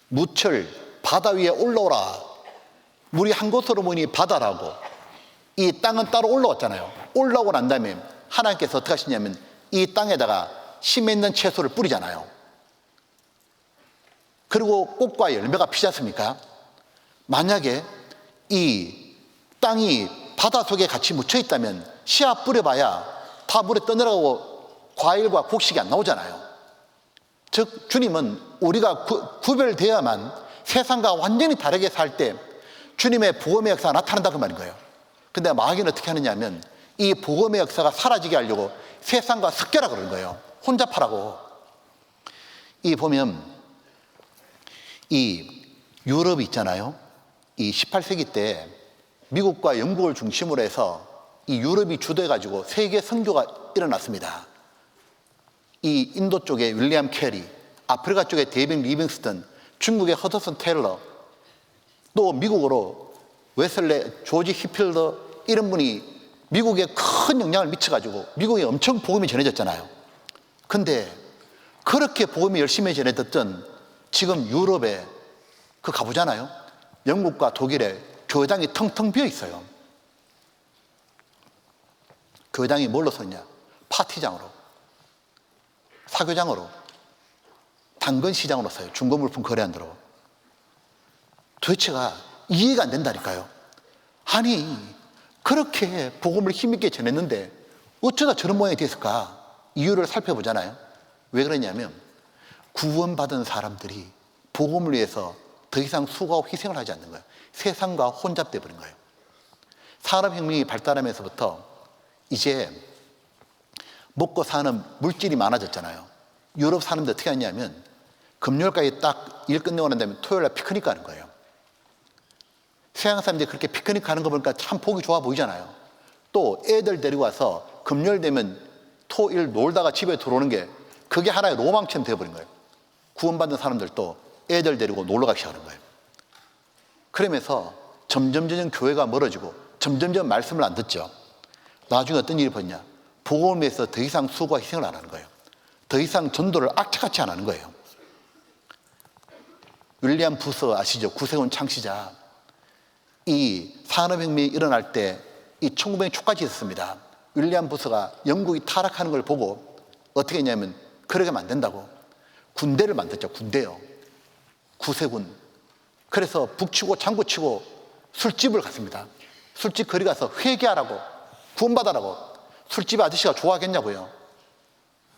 무철 바다 위에 올라오라. 물이 한 곳으로 모이니 바다라고. 이 땅은 따로 올라왔잖아요. 올라오고 난 다음에 하나님께서 어떻게 하시냐면 이 땅에다가 심에 있는 채소를 뿌리잖아요. 그리고 꽃과 열매가 피지 않습니까? 만약에 이 땅이 바다 속에 같이 묻혀 있다면 씨앗 뿌려봐야 다 물에 떠내려가고 과일과 곡식이 안 나오잖아요. 즉 주님은 우리가 구별되어야만 세상과 완전히 다르게 살 때 주님의 복음의 역사가 나타난다 그 말인 거예요. 근데 마귀는 어떻게 하느냐 하면 이 복음의 역사가 사라지게 하려고 세상과 섞여라 그러는 거예요. 혼잡하라고. 이 보면 이 유럽이 있잖아요. 이 18세기 때 미국과 영국을 중심으로 해서 이 유럽이 주도해가지고 세계 선교가 일어났습니다. 이 인도 쪽에 윌리엄 캐리, 아프리카 쪽에 데이빗 리빙스턴, 중국의 허드슨 테일러, 또 미국으로 웨슬레, 조지 히필더 이런 분이 미국에 큰 영향을 미쳐가지고 미국에 엄청 복음이 전해졌잖아요. 근데 그렇게 복음이 열심히 전해졌던 지금 유럽에 그 가보잖아요. 영국과 독일에 교회당이 텅텅 비어 있어요. 교회당이 뭘로 썼냐? 파티장으로, 사교장으로, 당근시장으로 써요. 중고물품 거래 안 들어오고. 도대체가 이해가 안 된다니까요. 아니 그렇게 복음을 힘있게 전했는데 어쩌다 저런 모양이 됐을까? 이유를 살펴보잖아요. 왜 그러냐면 구원받은 사람들이 복음을 위해서 더 이상 수고하고 희생을 하지 않는 거예요. 세상과 혼잡돼 버린 거예요. 산업혁명이 발달하면서부터 이제 먹고 사는 물질이 많아졌잖아요. 유럽 사람들 어떻게 하냐면 금요일까지 딱 일 끝내고 난 다음에 토요일날 피크닉 가는 거예요. 서양 사람들이 그렇게 피크닉 가는 거 보니까 참 보기 좋아 보이잖아요. 또 애들 데리고 와서 금요일 되면 토일 놀다가 집에 들어오는 게 그게 하나의 로망처럼 되어버린 거예요. 구원받은 사람들도 애들 데리고 놀러 가기 시작하는 거예요. 그러면서 점점 교회가 멀어지고 점점 말씀을 안 듣죠. 나중에 어떤 일이 벌어지냐? 복음을 위해서 더 이상 수고와 희생을 안 하는 거예요. 더 이상 전도를 악착같이 안 하는 거예요. 윌리엄 부서 아시죠? 구세군 창시자. 이 산업혁명이 일어날 때 이 1900년 초까지 있었습니다. 윌리엄 부서가 영국이 타락하는 걸 보고 어떻게 했냐면 그러게 하면 안 된다고 군대를 만들었죠. 군대요. 구세군. 그래서 북치고 장구치고 술집을 갔습니다. 술집 거리 가서 회개하라고, 구원받아라고. 술집 아저씨가 좋아하겠냐고요.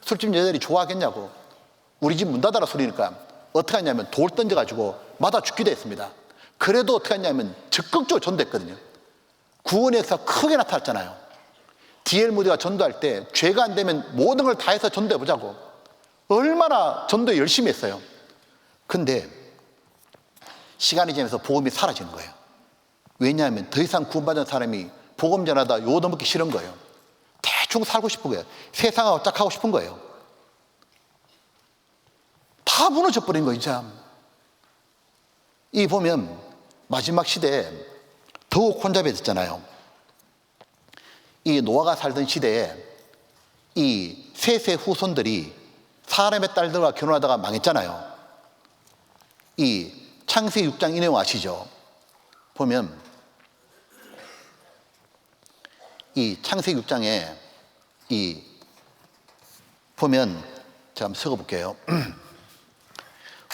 술집 여자들이 좋아하겠냐고. 우리 집 문 닫아라 소리니까 어떻게 하냐면 돌 던져가지고 맞아 죽기도 했습니다. 그래도 어떻게 하냐면 적극적으로 전도했거든요. 구원의 역사 크게 나타났잖아요. D.L. 무디가 전도할 때 죄가 안 되면 모든 걸 다해서 전도해보자고 얼마나 전도 열심히 했어요. 근데 시간이 지나면서 복음이 사라지는 거예요. 왜냐하면 더 이상 구원받은 사람이 복음 전하다 요도 먹기 싫은 거예요. 대충 살고 싶은 거예요. 세상하고 짝하고 싶은 거예요. 다 무너져 버린 거예요, 참. 이 보면 마지막 시대에 더욱 혼잡해졌잖아요. 이 노아가 살던 시대에 이 셋의 후손들이 사람의 딸들과 결혼하다가 망했잖아요. 이 창세기 6장 이 내용 아시죠? 보면 이 창세기 6장에 이 보면 제가 한번 적어볼게요.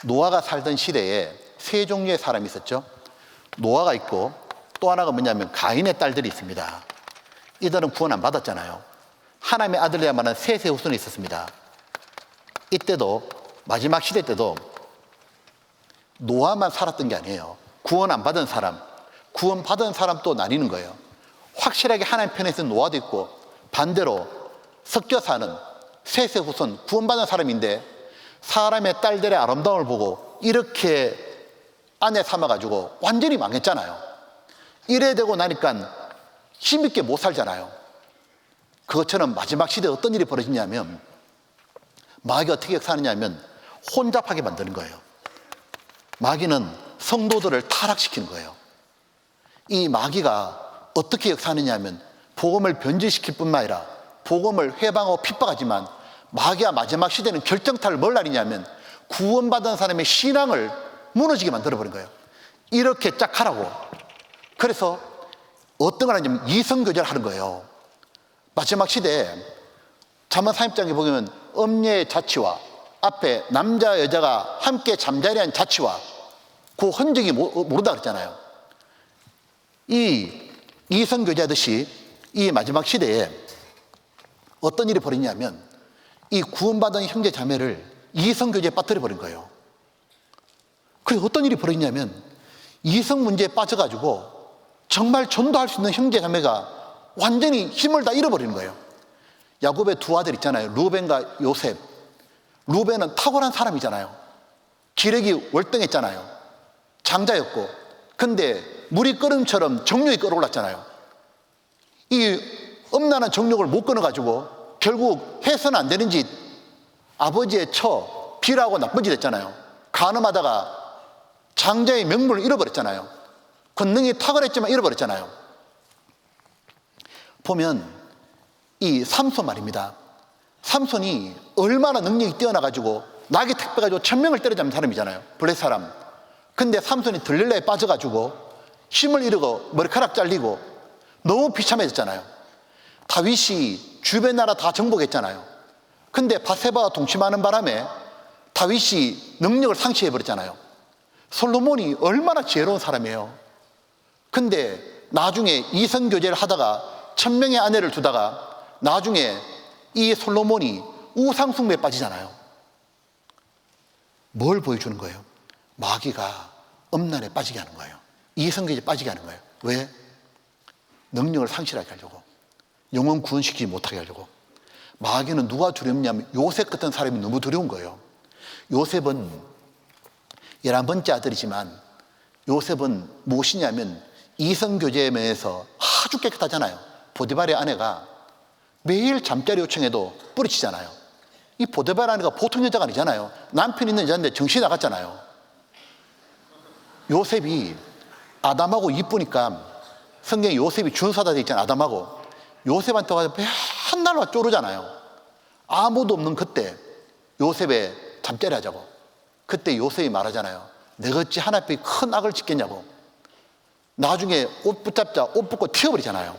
노아가 살던 시대에 세 종류의 사람이 있었죠. 노아가 있고 또 하나가 뭐냐면 가인의 딸들이 있습니다. 이들은 구원 안 받았잖아요. 하나님의 아들이야말은 셋의 후손이 있었습니다. 이때도 마지막 시대 때도 노아만 살았던 게 아니에요. 구원 안 받은 사람, 구원 받은 사람 또 나뉘는 거예요. 확실하게 하나님 편에서 노아도 있고 반대로 섞여 사는 셋의 후손, 구원받은 사람인데 사람의 딸들의 아름다움을 보고 이렇게 아내 삼아가지고 완전히 망했잖아요. 이래 되고 나니까 힘있게 못 살잖아요. 그것처럼 마지막 시대에 어떤 일이 벌어지냐면 마귀가 어떻게 사느냐면 혼잡하게 만드는 거예요. 마귀는 성도들을 타락시키는 거예요. 이 마귀가 어떻게 역사하느냐 하면 복음을 변질시킬 뿐만 아니라 복음을 회방하고 핍박하지만 마귀가 마지막 시대는 결정타를 뭘 날리냐면 구원받은 사람의 신앙을 무너지게 만들어버린 거예요. 이렇게 짝 하라고. 그래서 어떤 걸 하냐면 이성교제를 하는 거예요. 마지막 시대에 잠언 30장에 보면 엄녀의 자취와 앞에 남자 여자가 함께 잠자리한 자취와 그 흔적이 모른다 그랬잖아요. 이 이성교제하듯이 이 마지막 시대에 어떤 일이 벌어지냐면 이 구원받은 형제 자매를 이성교제에 빠뜨려 버린 거예요. 그래서 어떤 일이 벌어지냐면 이성 문제에 빠져가지고 정말 전도할 수 있는 형제 자매가 완전히 힘을 다 잃어버리는 거예요. 야곱의 두 아들 있잖아요. 루벤과 요셉. 루벤은 탁월한 사람이잖아요. 기력이 월등했잖아요. 장자였고. 근데 물이 끓음처럼 정욕이 끓어올랐잖아요. 이 엄난한 정욕을 못 끊어가지고 결국 해서는 안 되는 짓, 아버지의 처, 비라고 나쁜 짓 했잖아요. 간음하다가 장자의 명분을 잃어버렸잖아요. 권능이 탁월했지만 잃어버렸잖아요. 보면 이 삼손 말입니다. 삼손이 얼마나 능력이 뛰어나가지고 낙이 택 빼가지고 1000명을 때려잡는 사람이잖아요. 블레 사람. 근데 삼손이 들릴라에 빠져가지고 힘을 잃고 머리카락 잘리고 너무 비참해졌잖아요. 다윗이 주변 나라 다 정복했잖아요. 근데 바세바와 동침하는 바람에 다윗이 능력을 상실해버렸잖아요. 솔로몬이 얼마나 지혜로운 사람이에요. 근데 나중에 이성교제를 하다가 1000명의 아내를 두다가 나중에 이 솔로몬이 우상숭배에 빠지잖아요. 뭘 보여주는 거예요? 마귀가 엄난에 빠지게 하는 거예요. 이성교제에 빠지게 하는 거예요. 왜? 능력을 상실하게 하려고. 영혼 구원시키지 못하게 하려고. 마귀는 누가 두렵냐면 요셉 같은 사람이 너무 두려운 거예요. 요셉은 11번째 아들이지만 요셉은 무엇이냐면 이성교제에 면에서 아주 깨끗하잖아요. 보디발의 아내가 매일 잠자리 요청해도 뿌리치잖아요. 이 보디발 아내가 보통 여자가 아니잖아요. 남편 있는 여자인데 정신이 나갔잖아요. 요셉이 아담하고 이쁘니까 성경에 요셉이 준사다 되어 있잖아요. 아담하고. 요셉한테 와서 맨날 와 쪼르잖아요. 아무도 없는 그때 요셉의 잠자리 하자고. 그때 요셉이 말하잖아요. 내가 어찌 하나 앞에 큰 악을 짓겠냐고. 나중에 옷 붙잡자 옷 벗고 튀어버리잖아요.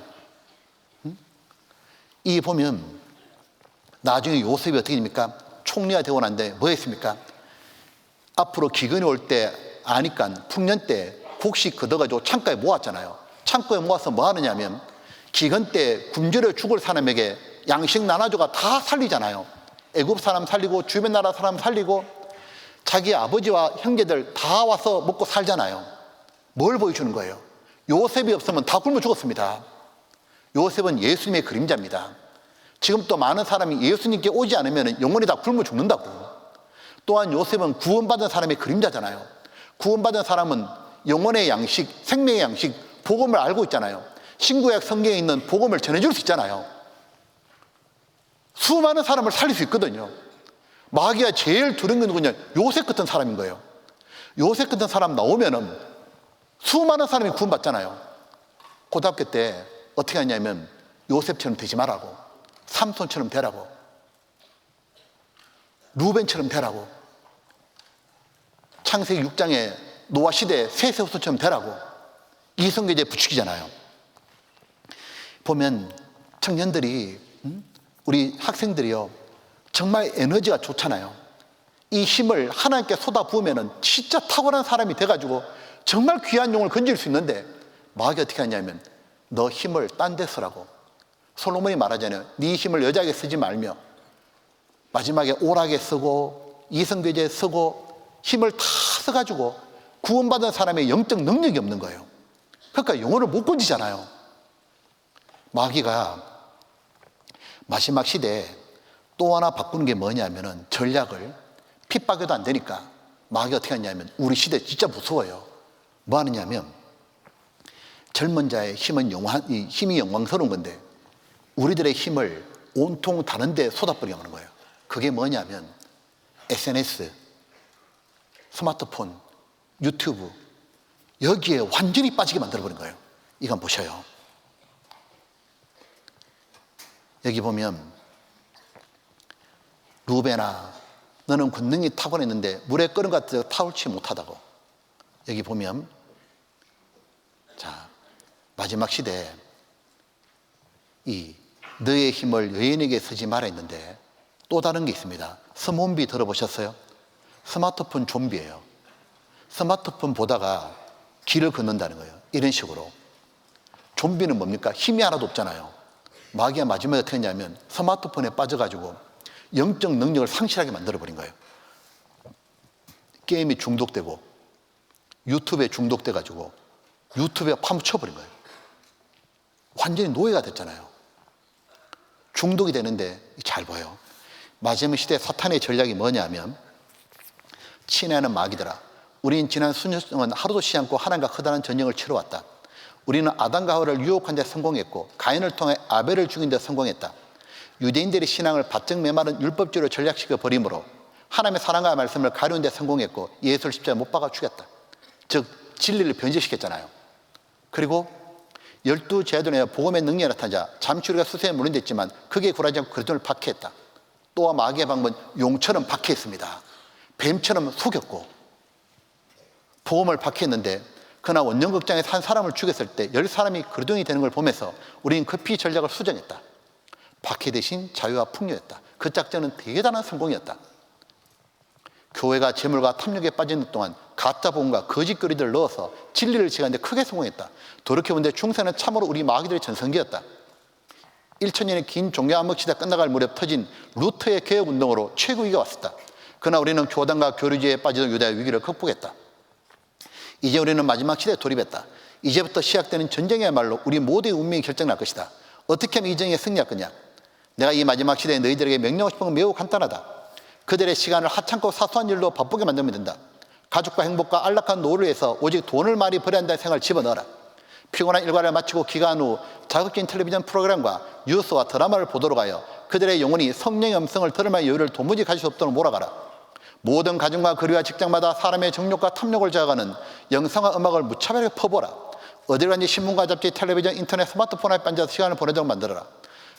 이 보면 나중에 요셉이 어떻게 됩니까? 총리가 되고 난데 뭐 했습니까? 앞으로 기근이 올 때 아니까 풍년 때 곡식 걷어가지고 창가에 모았잖아요. 창고에 모아서 뭐 하느냐면 기근 때 굶주려 죽을 사람에게 양식 나눠줘가 다 살리잖아요. 애굽 사람 살리고 주변 나라 사람 살리고 자기 아버지와 형제들 다 와서 먹고 살잖아요. 뭘 보여주는 거예요? 요셉이 없으면 다 굶어 죽었습니다. 요셉은 예수님의 그림자입니다. 지금 또 많은 사람이 예수님께 오지 않으면 영원히 다 굶어 죽는다고. 또한 요셉은 구원받은 사람의 그림자잖아요. 구원받은 사람은 영혼의 양식, 생명의 양식, 복음을 알고 있잖아요. 신구약 성경에 있는 복음을 전해줄 수 있잖아요. 수많은 사람을 살릴 수 있거든요. 마귀가 제일 두려운 건 누구냐? 요셉 같은 사람인 거예요. 요셉 같은 사람 나오면은 수많은 사람이 구원받잖아요. 고등학교 때 어떻게 하냐면 요셉처럼 되지 말라고, 삼손처럼 되라고, 루벤처럼 되라고, 창세기 6장에 노아 시대 세세후손처럼 되라고 이성계제 부추기잖아요. 보면 청년들이, 우리 학생들이요, 정말 에너지가 좋잖아요. 이 힘을 하나님께 쏟아부으면 진짜 탁월한 사람이 돼가지고 정말 귀한 용을 건질 수 있는데, 마귀가 어떻게 하냐면 너 힘을 딴 데 쓰라고. 솔로몬이 말하잖아요. 네 힘을 여자에게 쓰지 말며 마지막에 오락에 쓰고 이성계제에 쓰고 힘을 다 써가지고 구원받은 사람의 영적 능력이 없는 거예요. 그러니까 영혼을 못 건지잖아요. 마귀가 마지막 시대에 또 하나 바꾸는 게 뭐냐면은 전략을, 핍박해도 안 되니까 마귀가 어떻게 하냐면, 우리 시대 진짜 무서워요. 뭐 하느냐면 젊은 자의 힘은 힘이 영광스러운 건데 우리들의 힘을 온통 다른 데 쏟아버리게 하는 거예요. 그게 뭐냐면 SNS, 스마트폰, 유튜브, 여기에 완전히 빠지게 만들어버린 거예요. 이건 보셔요. 여기 보면 루벤아, 너는 권능이 타고났는데 물에 끓은 것 같아서 타올치 못하다고. 여기 보면, 자, 마지막 시대에 이 너의 힘을 여인에게 쓰지 말아 했는데 또 다른 게 있습니다. 스몬비 들어보셨어요? 스마트폰 좀비예요. 스마트폰 보다가 길을 걷는다는 거예요. 이런 식으로. 좀비는 뭡니까? 힘이 하나도 없잖아요. 마귀가 마지막에 어떻게 했냐면 스마트폰에 빠져가지고 영적 능력을 상실하게 만들어버린 거예요. 게임에 중독되고 유튜브에 중독돼가지고 유튜브에 파묻혀버린 거예요. 완전히 노예가 됐잖아요. 중독이 되는데 잘 보여. 마지막 시대 사탄의 전략이 뭐냐면, 친애하는 마귀들아, 우린 지난 수년 동안 하루도 쉬지 않고 하나님과 커다란 전쟁을 치러왔다. 우리는 아담과 하와를 유혹한 데 성공했고 가인을 통해 아벨을 죽인 데 성공했다. 유대인들의 신앙을 바짝 메마른 율법주의로 전략시켜 버림으로 하나님의 사랑과 말씀을 가려운 데 성공했고 예수를 십자가에 못 박아 죽였다. 즉 진리를 변질시켰잖아요. 그리고 12제자들의 복음의 능력이 나타나자 잠시 우리가 수세에 물린댔지만 크게 굴하지 않고 그리스도를 박해했다. 또한 마귀의 방법은 용처럼 박해했습니다. 뱀처럼 속였고 복음을 박해했는데, 그러나 원정극장에서 한 사람을 죽였을 때 10사람이 그리스도인이 되는 걸 보면서 우리는 급히 전략을 수정했다. 박해 대신 자유와 풍요였다. 그 작전은 대단한 성공이었다. 교회가 재물과 탐욕에 빠지는 동안 가짜 복음과 거짓 교리들을 넣어서 진리를 지키는데 크게 성공했다. 돌이켜본데 중세는 참으로 우리 마귀들의 전성기였다. 1000년의 긴 종교 암흑 시대 끝나갈 무렵 터진 루터의 개혁운동으로 최고위기가 왔었다. 그러나 우리는 교단과 교류지에 빠지던 유다의 위기를 극복했다. 이제 우리는 마지막 시대에 돌입했다. 이제부터 시작되는 전쟁이야말로 우리 모두의 운명이 결정날 것이다. 어떻게 하면 이 전쟁에 승리할 거냐? 내가 이 마지막 시대에 너희들에게 명령하고 싶은 건 매우 간단하다. 그들의 시간을 하찮고 사소한 일로 바쁘게 만들면 된다. 가족과 행복과 안락한 노후를 위해서 오직 돈을 많이 벌여야 한다는 생각을 집어넣어라. 피곤한 일과를 마치고 귀가한 후 자극적인 텔레비전 프로그램과 뉴스와 드라마를 보도록 하여 그들의 영혼이 성령의 음성을 들을 만한 여유를 도무지 가질 수 없도록 몰아가라. 모든 가정과 거리와 직장마다 사람의 정욕과 탐욕을 자극하는 영상과 음악을 무차별하게 퍼부어라. 어딜 간지 신문과 잡지, 텔레비전, 인터넷, 스마트폰 앞에 앉아서 시간을 보내도록 만들어라.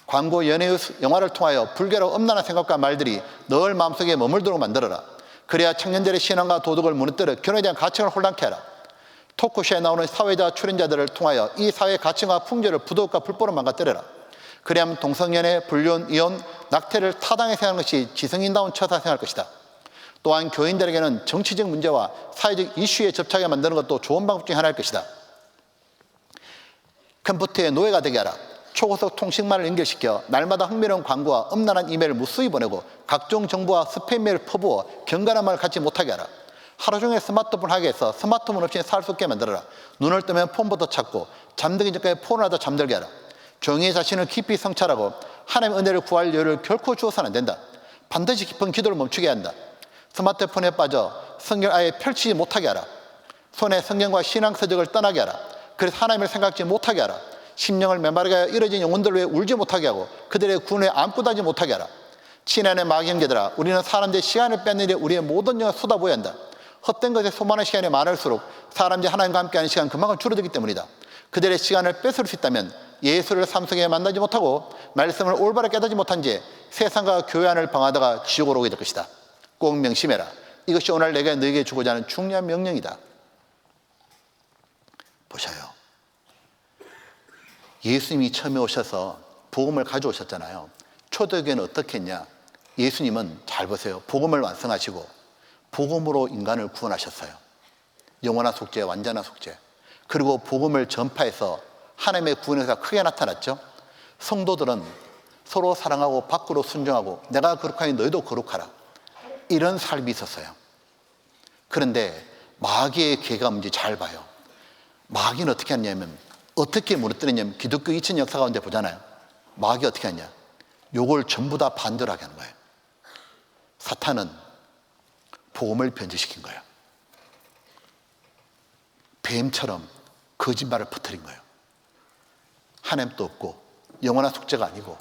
광고, 연예, 영화를 통하여 불결하고 음란한 생각과 말들이 늘 마음속에 머물도록 만들어라. 그래야 청년들의 신앙과 도덕을 무너뜨려 결혼에 대한 가치를 혼란케 하라. 토크쇼에 나오는 사회자 출연자들을 통하여 이 사회의 가치와 풍조를 부도덕과 불법으로 망가뜨려라. 그래야만 동성연애, 불륜, 이혼, 낙태를 타당하게 생각하는 것이 지성인다운 처사 생각할 것이다. 또한 교인들에게는 정치적 문제와 사회적 이슈에 접촉하게 만드는 것도 좋은 방법 중에 하나일 것이다. 컴퓨터의 노예가 되게 하라. 초고속 통신망을 연결시켜 날마다 흥미로운 광고와 음란한 이메일을 무수히 보내고 각종 정보와 스팸 메일을 퍼부어 경건한 말을 갖지 못하게 하라. 하루 종일 스마트폰 하게 해서 스마트폰 없이 살 수 없게 만들어라. 눈을 뜨면 폰부터 찾고 잠들기 전까지 폰을 하다 잠들게 하라. 종의 자신을 깊이 성찰하고 하나님의 은혜를 구할 여유를 결코 주어서는 안 된다. 반드시 깊은 기도를 멈추게 한다. 스마트폰에 빠져 성경을 아예 펼치지 못하게 하라. 손에 성경과 신앙 서적을 떠나게 하라. 그래서 하나님을 생각지 못하게 하라. 심령을 메마르게 하여 이뤄진 영혼들 위해 울지 못하게 하고 그들의 구원에 안고 하지 못하게 하라. 친애의 마귀 형제들아, 우리는 사람들의 시간을 뺏는 일에 우리의 모든 영을 쏟아부어야 한다. 헛된 것에 소망하는 시간이 많을수록 사람들이 하나님과 함께하는 시간 그만큼 줄어들기 때문이다. 그들의 시간을 뺏을 수 있다면 예수를 삶 속에 만나지 못하고 말씀을 올바르게 깨닫지 못한 채 세상과 교회 안을 방하다가 지옥으로 오게 될 것이다. 꼭 명심해라. 이것이 오늘 내가 너에게 주고자 하는 중요한 명령이다. 보셔요. 예수님이 처음에 오셔서 복음을 가져오셨잖아요. 초대교회는 어떻게 했냐? 예수님은 잘 보세요. 복음을 완성하시고 복음으로 인간을 구원하셨어요. 영원한 속죄, 완전한 속죄. 그리고 복음을 전파해서 하나님의 구원에서 크게 나타났죠. 성도들은 서로 사랑하고 밖으로 순종하고 내가 거룩하니 너희도 거룩하라. 이런 삶이 있었어요. 그런데 마귀의 계가 뭔지 잘 봐요. 마귀는 어떻게 하냐면, 어떻게 무너뜨리냐면 기독교 2000년 역사 가운데 보잖아요. 마귀가 어떻게 하냐? 요걸 전부 다 반대로 하게 하는 거예요. 사탄은 복음을 변질시킨 거예요. 뱀처럼 거짓말을 퍼뜨린 거예요. 하나님도 없고 영원한 속죄가 아니고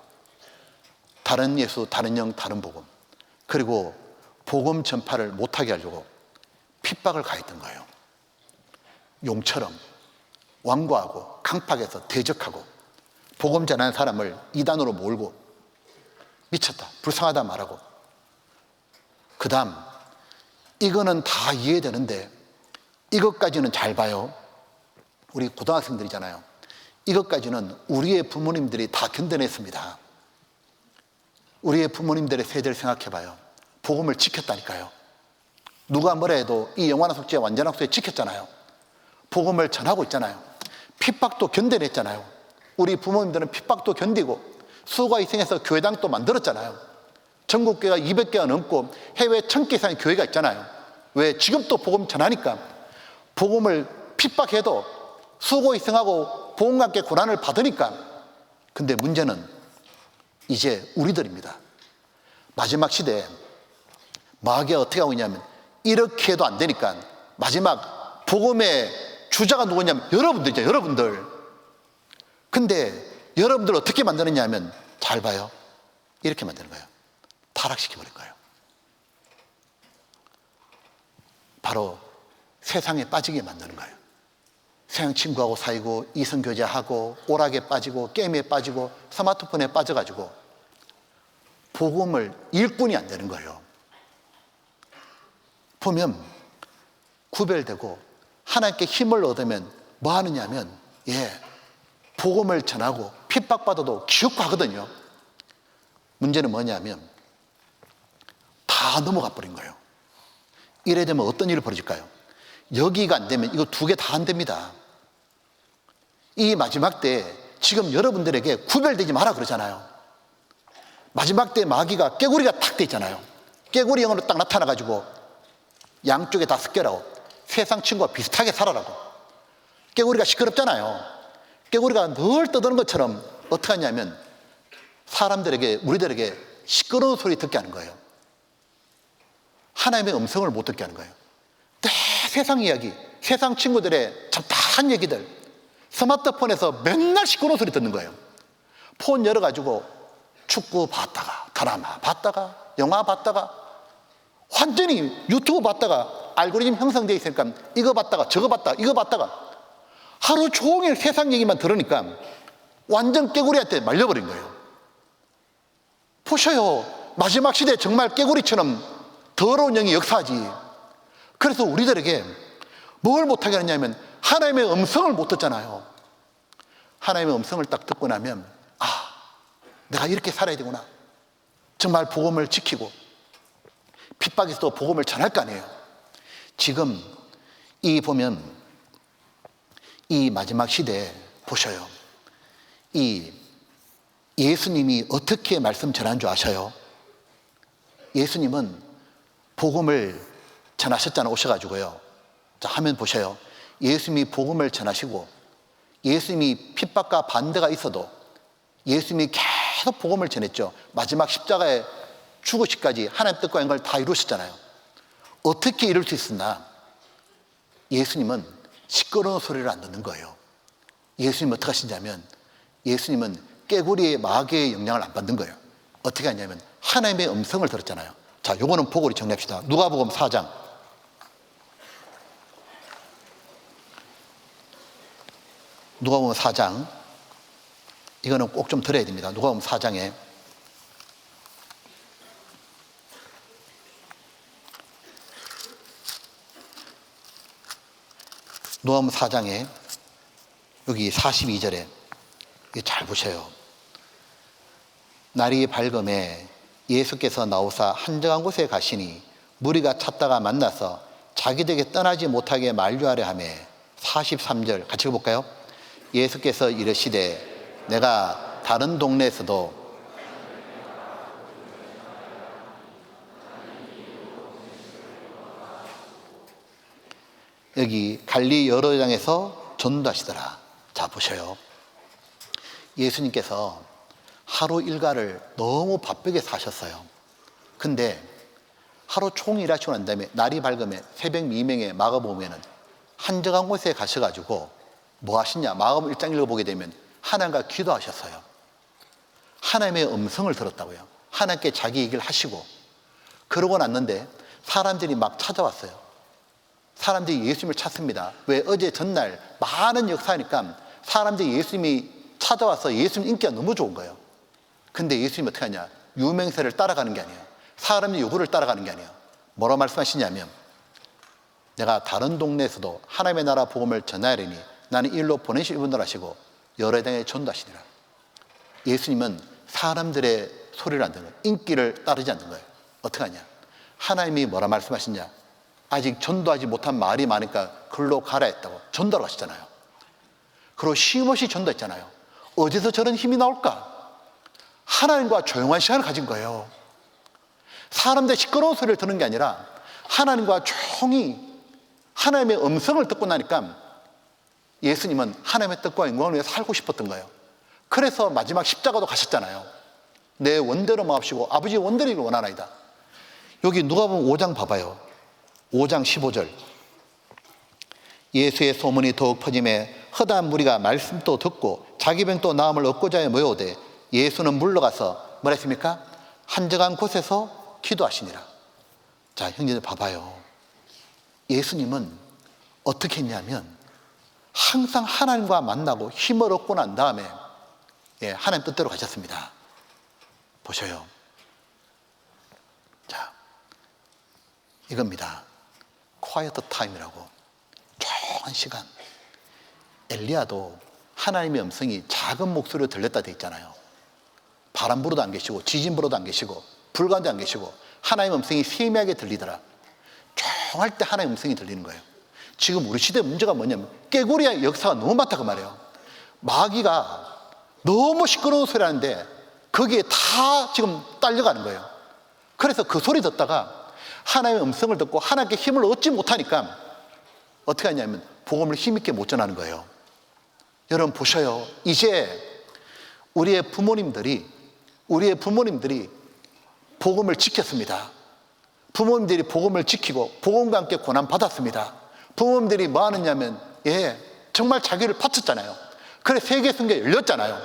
다른 예수, 다른 영, 다른 복음, 그리고 복음 전파를 못하게 하려고 핍박을 가했던 거예요. 용처럼 완고하고 강팍해서 대적하고 복음 전하는 사람을 이단으로 몰고 미쳤다, 불쌍하다 말하고, 그 다음 이거는 다 이해되는데 이것까지는 잘 봐요. 우리 고등학생들이잖아요. 이것까지는 우리의 부모님들이 다 견뎌냈습니다. 우리의 부모님들의 세대를 생각해 봐요. 복음을 지켰다니까요. 누가 뭐라 해도 이 영원한 속죄, 완전한 속죄 지켰잖아요. 복음을 전하고 있잖아요. 핍박도 견뎌냈잖아요. 우리 부모님들은 핍박도 견디고 수고가 희생해서 교회당도 만들었잖아요. 전국교회가 200개가 넘고 해외 1000개 이상의 교회가 있잖아요. 왜? 지금도 복음 전하니까. 복음을 핍박해도 수고 희생하고 복음과 함께 고난을 받으니까. 근데 문제는 이제 우리들입니다. 마지막 시대에 마귀가 어떻게 하고 있냐면, 이렇게 해도 안 되니까 마지막 복음의 주자가 누구냐면 여러분들이죠. 여러분들. 근데 여러분들 어떻게 만드느냐면, 잘 봐요. 이렇게 만드는 거예요. 타락시켜버린 거예요. 바로 세상에 빠지게 만드는 거예요. 세상 친구하고 사귀고 이성교제하고 오락에 빠지고 게임에 빠지고 스마트폰에 빠져가지고 복음을 일꾼이 안 되는 거예요. 보면 구별되고 하나님께 힘을 얻으면 뭐 하느냐면, 복음을 전하고 핍박받아도 기억하거든요. 문제는 뭐냐면 다 넘어가 버린 거예요. 이래 되면 어떤 일이 벌어질까요? 여기가 안 되면 이거 두 개 다 안 됩니다. 이 마지막 때 지금 여러분들에게 구별되지 마라 그러잖아요. 마지막 때 마귀가 깨구리가 탁 돼 있잖아요. 깨구리 형으로 딱 나타나가지고 양쪽에 다 섞여라고, 세상 친구와 비슷하게 살아라고. 깨구리가 시끄럽잖아요. 깨구리가 늘 떠드는 것처럼 어떻게 하냐면 사람들에게, 우리들에게 시끄러운 소리 듣게 하는 거예요. 하나님의 음성을 못 듣게 하는 거예요. 세상 이야기, 세상 친구들의 잡다한 얘기들, 스마트폰에서 맨날 시끄러운 소리 듣는 거예요. 폰 열어가지고 축구 봤다가 드라마 봤다가 영화 봤다가 완전히 유튜브 봤다가 알고리즘 형성되어 있으니까 이거 봤다가 저거 봤다가 이거 봤다가 하루 종일 세상 얘기만 들으니까 완전 깨구리한테 말려버린 거예요. 보셔요. 마지막 시대에 정말 깨구리처럼 더러운 영이 역사하지. 그래서 우리들에게 뭘 못하게 하냐면 하나님의 음성을 못 듣잖아요. 하나님의 음성을 딱 듣고 나면, 내가 이렇게 살아야 되구나. 정말 복음을 지키고 핍박에서도 복음을 전할 거 아니에요. 지금 이 보면 이 마지막 시대에 보셔요. 이 예수님이 어떻게 말씀 전한 줄 아셔요? 예수님은 복음을 전하셨잖아요. 오셔가지고요. 자, 화면 보셔요. 예수님이 복음을 전하시고 예수님이 핍박과 반대가 있어도 예수님이 계속 복음을 전했죠. 마지막 십자가에 죽으시까지 하나님 뜻과 연관을 다 이루셨잖아요. 어떻게 이룰 수 있었나? 예수님은 시끄러운 소리를 안 듣는 거예요. 예수님은 어떻게 하시냐면 예수님은 깨구리의 마귀의 영향을 안 받는 거예요. 어떻게 하냐면 하나님의 음성을 들었잖아요. 자, 요거는 보고 우리 정리합시다. 누가복음 4장. 누가복음 4장. 이거는 꼭 좀 들어야 됩니다. 누가복음 4장에 누가복음 4장에 여기 42절에 잘 보셔요. 날이 밝음에 예수께서 나오사 한적한 곳에 가시니 무리가 찾다가 만나서 자기들에게 떠나지 못하게 만류하려 하며 43절 같이 읽어볼까요? 예수께서 이르시되 내가 다른 동네에서도 여기 갈릴리 여러 장에서 전도하시더라. 자, 보셔요. 예수님께서 하루 일과를 너무 바쁘게 사셨어요. 근데 하루 종일 일하시고 난 다음에 날이 밝으면 새벽 미명에 마가복음에는 한적한 곳에 가셔가지고 뭐 하시냐? 마가복음 1장 읽어보게 되면 하나님과 기도하셨어요. 하나님의 음성을 들었다고요. 하나님께 자기 얘기를 하시고 그러고 났는데 사람들이 막 찾아왔어요. 사람들이 예수님을 찾습니다. 왜? 어제 전날 많은 역사니까 사람들이 예수님이 찾아와서 예수님 인기가 너무 좋은 거예요. 근데 예수님이 어떻게 하냐? 유명세를 따라가는 게 아니에요. 사람의 요구를 따라가는 게 아니에요. 뭐라고 말씀하시냐면 내가 다른 동네에서도 하나님의 나라 복음을 전하리니 나는 일로 보내실 분들 하시고 여러 당에 전도하시니라. 예수님은 사람들의 소리를 안 듣는 거예요. 인기를 따르지 않는 거예요. 어떻게 하냐? 하나님이 뭐라 말씀하시냐? 아직 전도하지 못한 말이 많으니까 글로 가라 했다고 전도하러 가시잖아요. 그리고 쉼없이 전도했잖아요. 어디서 저런 힘이 나올까? 하나님과 조용한 시간을 가진 거예요. 사람들의 시끄러운 소리를 듣는 게 아니라 하나님과 조용히 하나님의 음성을 듣고 나니까 예수님은 하나님의 뜻과 영광을 위해 살고 싶었던 거예요. 그래서 마지막 십자가도 가셨잖아요. 내 원대로 마옵시고 아버지 원대로 원하나이다. 여기 누가복음 5장 봐봐요. 5장 15절. 예수의 소문이 더욱 퍼짐에 허다한 무리가 말씀도 듣고 자기 병도 나음을 얻고자 해 모여오되 예수는 물러가서 뭐라 했습니까? 한적한 곳에서 기도하시니라. 자, 형제들 봐봐요. 예수님은 어떻게 했냐면 항상 하나님과 만나고 힘을 얻고 난 다음에 하나님 뜻대로 가셨습니다. 보셔요. 자, 이겁니다. quiet time이라고. 조용한 시간. 엘리야도 하나님의 음성이 작은 목소리로 들렸다 돼 있잖아요. 바람 불어도 안 계시고 지진 불어도 안 계시고 불 가운데 안 계시고 하나님의 음성이 세미하게 들리더라. 조용할 때 하나님의 음성이 들리는 거예요. 지금 우리 시대의 문제가 뭐냐면 깨구리의 역사가 너무 많다 그 말이에요. 마귀가 너무 시끄러운 소리 하는데 거기에 다 지금 딸려가는 거예요. 그래서 그 소리 듣다가 하나님의 음성을 듣고 하나님께 힘을 얻지 못하니까 어떻게 하냐면 복음을 힘있게 못 전하는 거예요. 여러분 보셔요. 이제 우리의 부모님들이 복음을 지켰습니다. 부모님들이 복음을 지키고 복음과 함께 고난 받았습니다. 부모님들이 뭐 하느냐면 정말 자기를 바쳤잖아요. 그래 세계 선교가 열렸잖아요.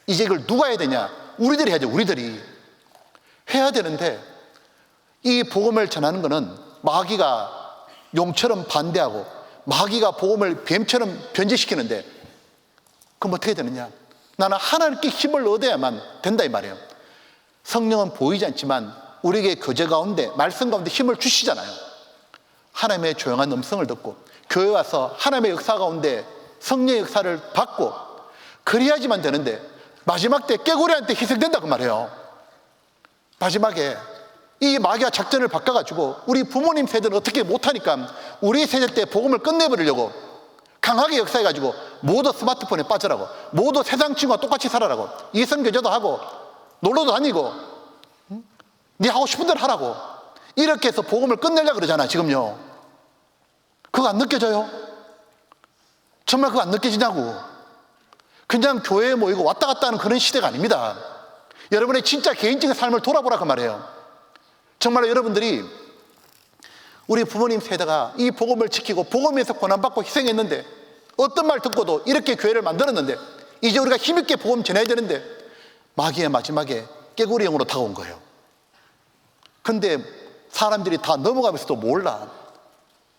이제 이걸 누가 해야 되냐? 우리들이 해야죠. 우리들이 해야 되는데 이 복음을 전하는 거는 마귀가 용처럼 반대하고 마귀가 복음을 뱀처럼 변제시키는데 그럼 어떻게 되느냐? 나는 하나님께 힘을 얻어야만 된다 이 말이에요. 성령은 보이지 않지만 우리에게 교제 가운데 말씀 가운데 힘을 주시잖아요. 하나님의 조용한 음성을 듣고 교회 와서 하나님의 역사 가운데 성령의 역사를 받고 그래야지만 되는데 마지막 때 깨구리한테 희생된다 그 말이에요. 마지막에 이 마귀가 작전을 바꿔가지고 우리 부모님 세대는 어떻게 못하니까 우리 세대 때 복음을 끝내버리려고 강하게 역사해가지고 모두 스마트폰에 빠져라고 모두 세상 친구와 똑같이 살아라고 이성교제도 하고 놀러도 다니고 네 하고 싶은 대로 하라고 이렇게 해서 복음을 끝내려고 그러잖아 지금요. 그거 안 느껴져요? 정말 그거 안 느껴지냐고. 그냥 교회에 모이고 왔다 갔다 하는 그런 시대가 아닙니다. 여러분의 진짜 개인적인 삶을 돌아보라고 말해요. 정말 여러분들이 우리 부모님 세대가 이 복음을 지키고 복음에서 고난받고 희생했는데 어떤 말 듣고도 이렇게 교회를 만들었는데 이제 우리가 힘있게 복음 전해야 되는데 마귀의 마지막에 깨구리 영으로 다가온 거예요. 근데 사람들이 다 넘어가면서도 몰라.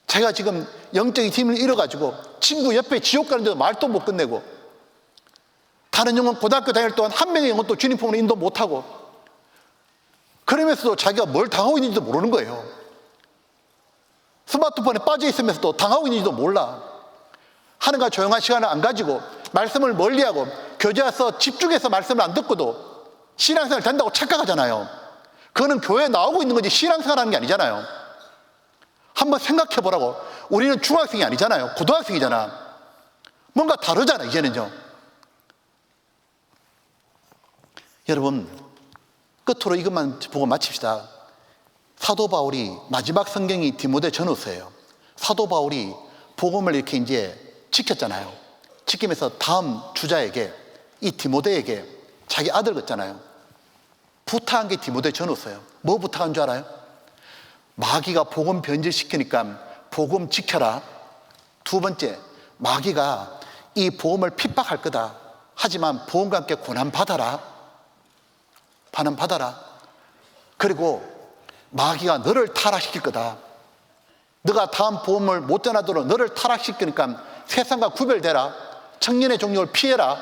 제가 지금 영적인 힘을 잃어가지고 친구 옆에 지옥 가는데도 말도 못 끝내고, 다른 영혼 고등학교 다닐 동안 한 명의 영혼도 주님 품으로 인도 못하고, 그러면서도 자기가 뭘 당하고 있는지도 모르는 거예요. 스마트폰에 빠져 있으면서도 당하고 있는지도 몰라. 하나님과 조용한 시간을 안 가지고 말씀을 멀리하고 교제 와서 집중해서 말씀을 안 듣고도 신앙생활 된다고 착각하잖아요. 그거는 교회에 나오고 있는 거지 신앙생활 하는 게 아니잖아요. 한번 생각해 보라고. 우리는 중학생이 아니잖아요. 고등학생이잖아. 뭔가 다르잖아 이제는요. 여러분, 끝으로 이것만 보고 마칩시다. 사도 바울이, 마지막 성경이 디모데 전후서예요. 사도 바울이 복음을 이렇게 이제 지켰잖아요. 지키면서 다음 주자에게, 이 디모데에게 자기 아들 같잖아요. 부탁한 게 디모데 전후서예요. 뭐 부탁한 줄 알아요? 마귀가 복음 변질시키니까 복음 지켜라. 두 번째, 마귀가 이 복음을 핍박할 거다. 하지만 복음과 함께 고난 받아라. 반은 받아라. 그리고 마귀가 너를 타락시킬 거다. 너가 다음 복음을 못 전하도록 너를 타락시키니까 세상과 구별되라. 청년의 종족을 피해라.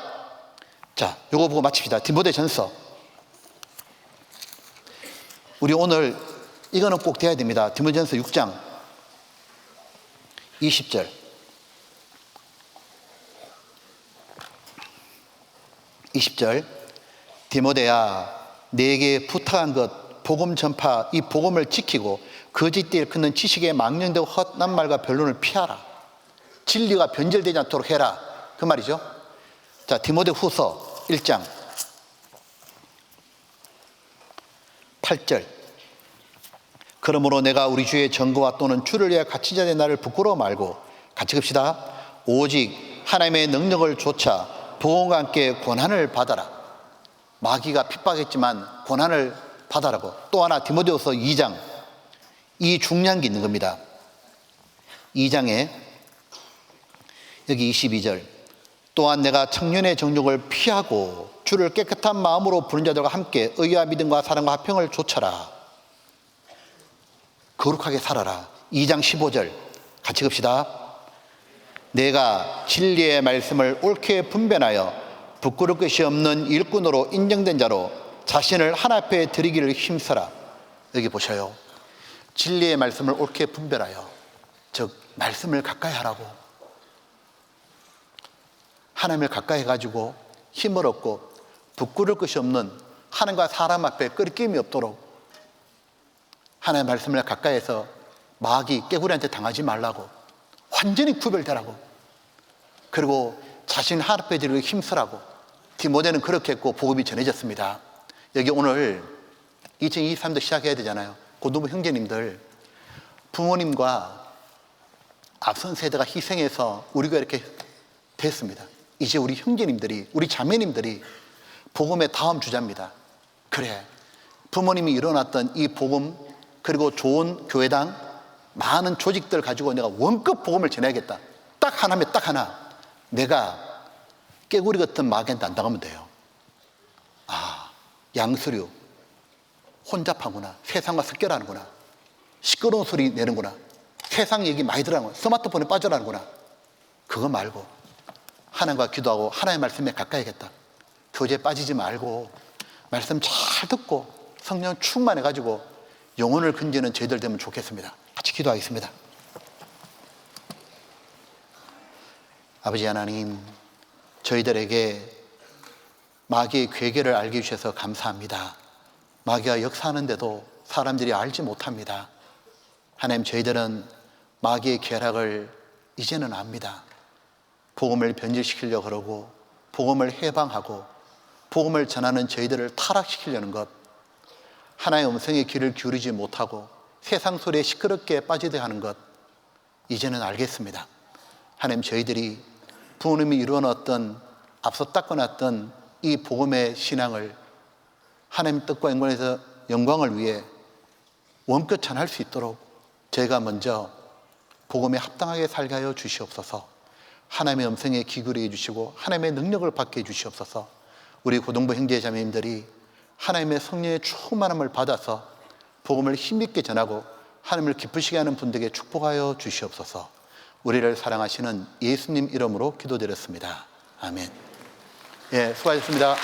자, 요거 보고 마칩시다. 디모데전서. 우리 오늘 이거는 꼭 돼야 됩니다. 디모데전서 6장 20절. 20절. 디모데야, 내게 부탁한 것, 복음 전파, 이 복음을 지키고 거짓되이 일컫는 지식에 망령되고 헛난 말과 변론을 피하라. 진리가 변절되지 않도록 해라. 그 말이죠. 자, 디모데 후서 1장 8절. 그러므로 내가 우리 주의 증거와 또는 주를 위하여 갇힌 자의 나를 부끄러워 말고, 같이 읍시다. 오직 하나님의 능력을 조차 복음과 함께 고난을 받아라. 마귀가 핍박했지만 고난을 받아라고. 또 하나 디모데후서 2장, 이 중요한 게 있는 겁니다. 2장에 여기 22절. 또한 내가 청년의 정욕을 피하고 주를 깨끗한 마음으로 부른 자들과 함께 의와 믿음과 사랑과 화평을 좇아라. 거룩하게 살아라. 2장 15절 같이 읍시다. 내가 진리의 말씀을 옳게 분별하여 부끄러울 것이 없는 일꾼으로 인정된 자로 자신을 하나 앞에 드리기를 힘써라. 여기 보셔요. 진리의 말씀을 옳게 분별하여, 즉 말씀을 가까이 하라고. 하나님을 가까이 해가지고 힘을 얻고 부끄러울 것이 없는, 하나님과 사람 앞에 끄리낌이 없도록 하나님의 말씀을 가까이 해서 마귀 깨구리한테 당하지 말라고, 완전히 구별되라고, 그리고 자신 하나 앞에 드리고 힘쓰라고. 디모데는 그렇게 했고 복음이 전해졌습니다. 여기 오늘 2023도 시작해야 되잖아요. 고등부 형제님들, 부모님과 앞선 세대가 희생해서 우리가 이렇게 됐습니다. 이제 우리 형제님들이, 우리 자매님들이 복음의 다음 주자입니다. 그래, 부모님이 일어났던 이 복음, 그리고 좋은 교회당, 많은 조직들 가지고 내가 원급 복음을 전해야겠다. 딱 하나면 딱 하나. 내가 깨구리 같은 마귀한테 안 당하면 돼요. 아, 양수류, 혼잡하구나, 세상과 섞여라는구나, 시끄러운 소리 내는구나, 세상 얘기 많이 들어가는구나, 스마트폰에 빠져라는구나. 그거 말고 하나님과 기도하고 하나님의 말씀에 가까이겠다. 교제에 빠지지 말고 말씀 잘 듣고 성령 충만해가지고 영혼을 건지는 저희들 되면 좋겠습니다. 같이 기도하겠습니다. 아버지 하나님, 저희들에게 마귀의 괴계를 알게 해주셔서 감사합니다. 마귀가 역사하는데도 사람들이 알지 못합니다. 하나님, 저희들은 마귀의 계략을 이제는 압니다. 복음을 변질시키려고 그러고 복음을 해방하고 복음을 전하는 저희들을 타락시키려는 것, 하나님의 음성에 귀를 기울이지 못하고 세상 소리에 시끄럽게 빠지게 하는 것, 이제는 알겠습니다. 하나님, 저희들이 부모님이 이루어놨던, 앞서 닦아놨던 이 복음의 신앙을 하나님 뜻과 영광을 위해 원끝 전할 수 있도록 저희가 먼저 복음에 합당하게 살게 하여 주시옵소서. 하나님의 음성에 귀걸이 해주시고 하나님의 능력을 받게 해주시옵소서. 우리 고등부 형제자매님들이 하나님의 성령의 충만함을 받아서 복음을 힘있게 전하고 하나님을 기쁘시게 하는 분들에게 축복하여 주시옵소서. 우리를 사랑하시는 예수님 이름으로 기도드렸습니다. 아멘. 예, 수고하셨습니다.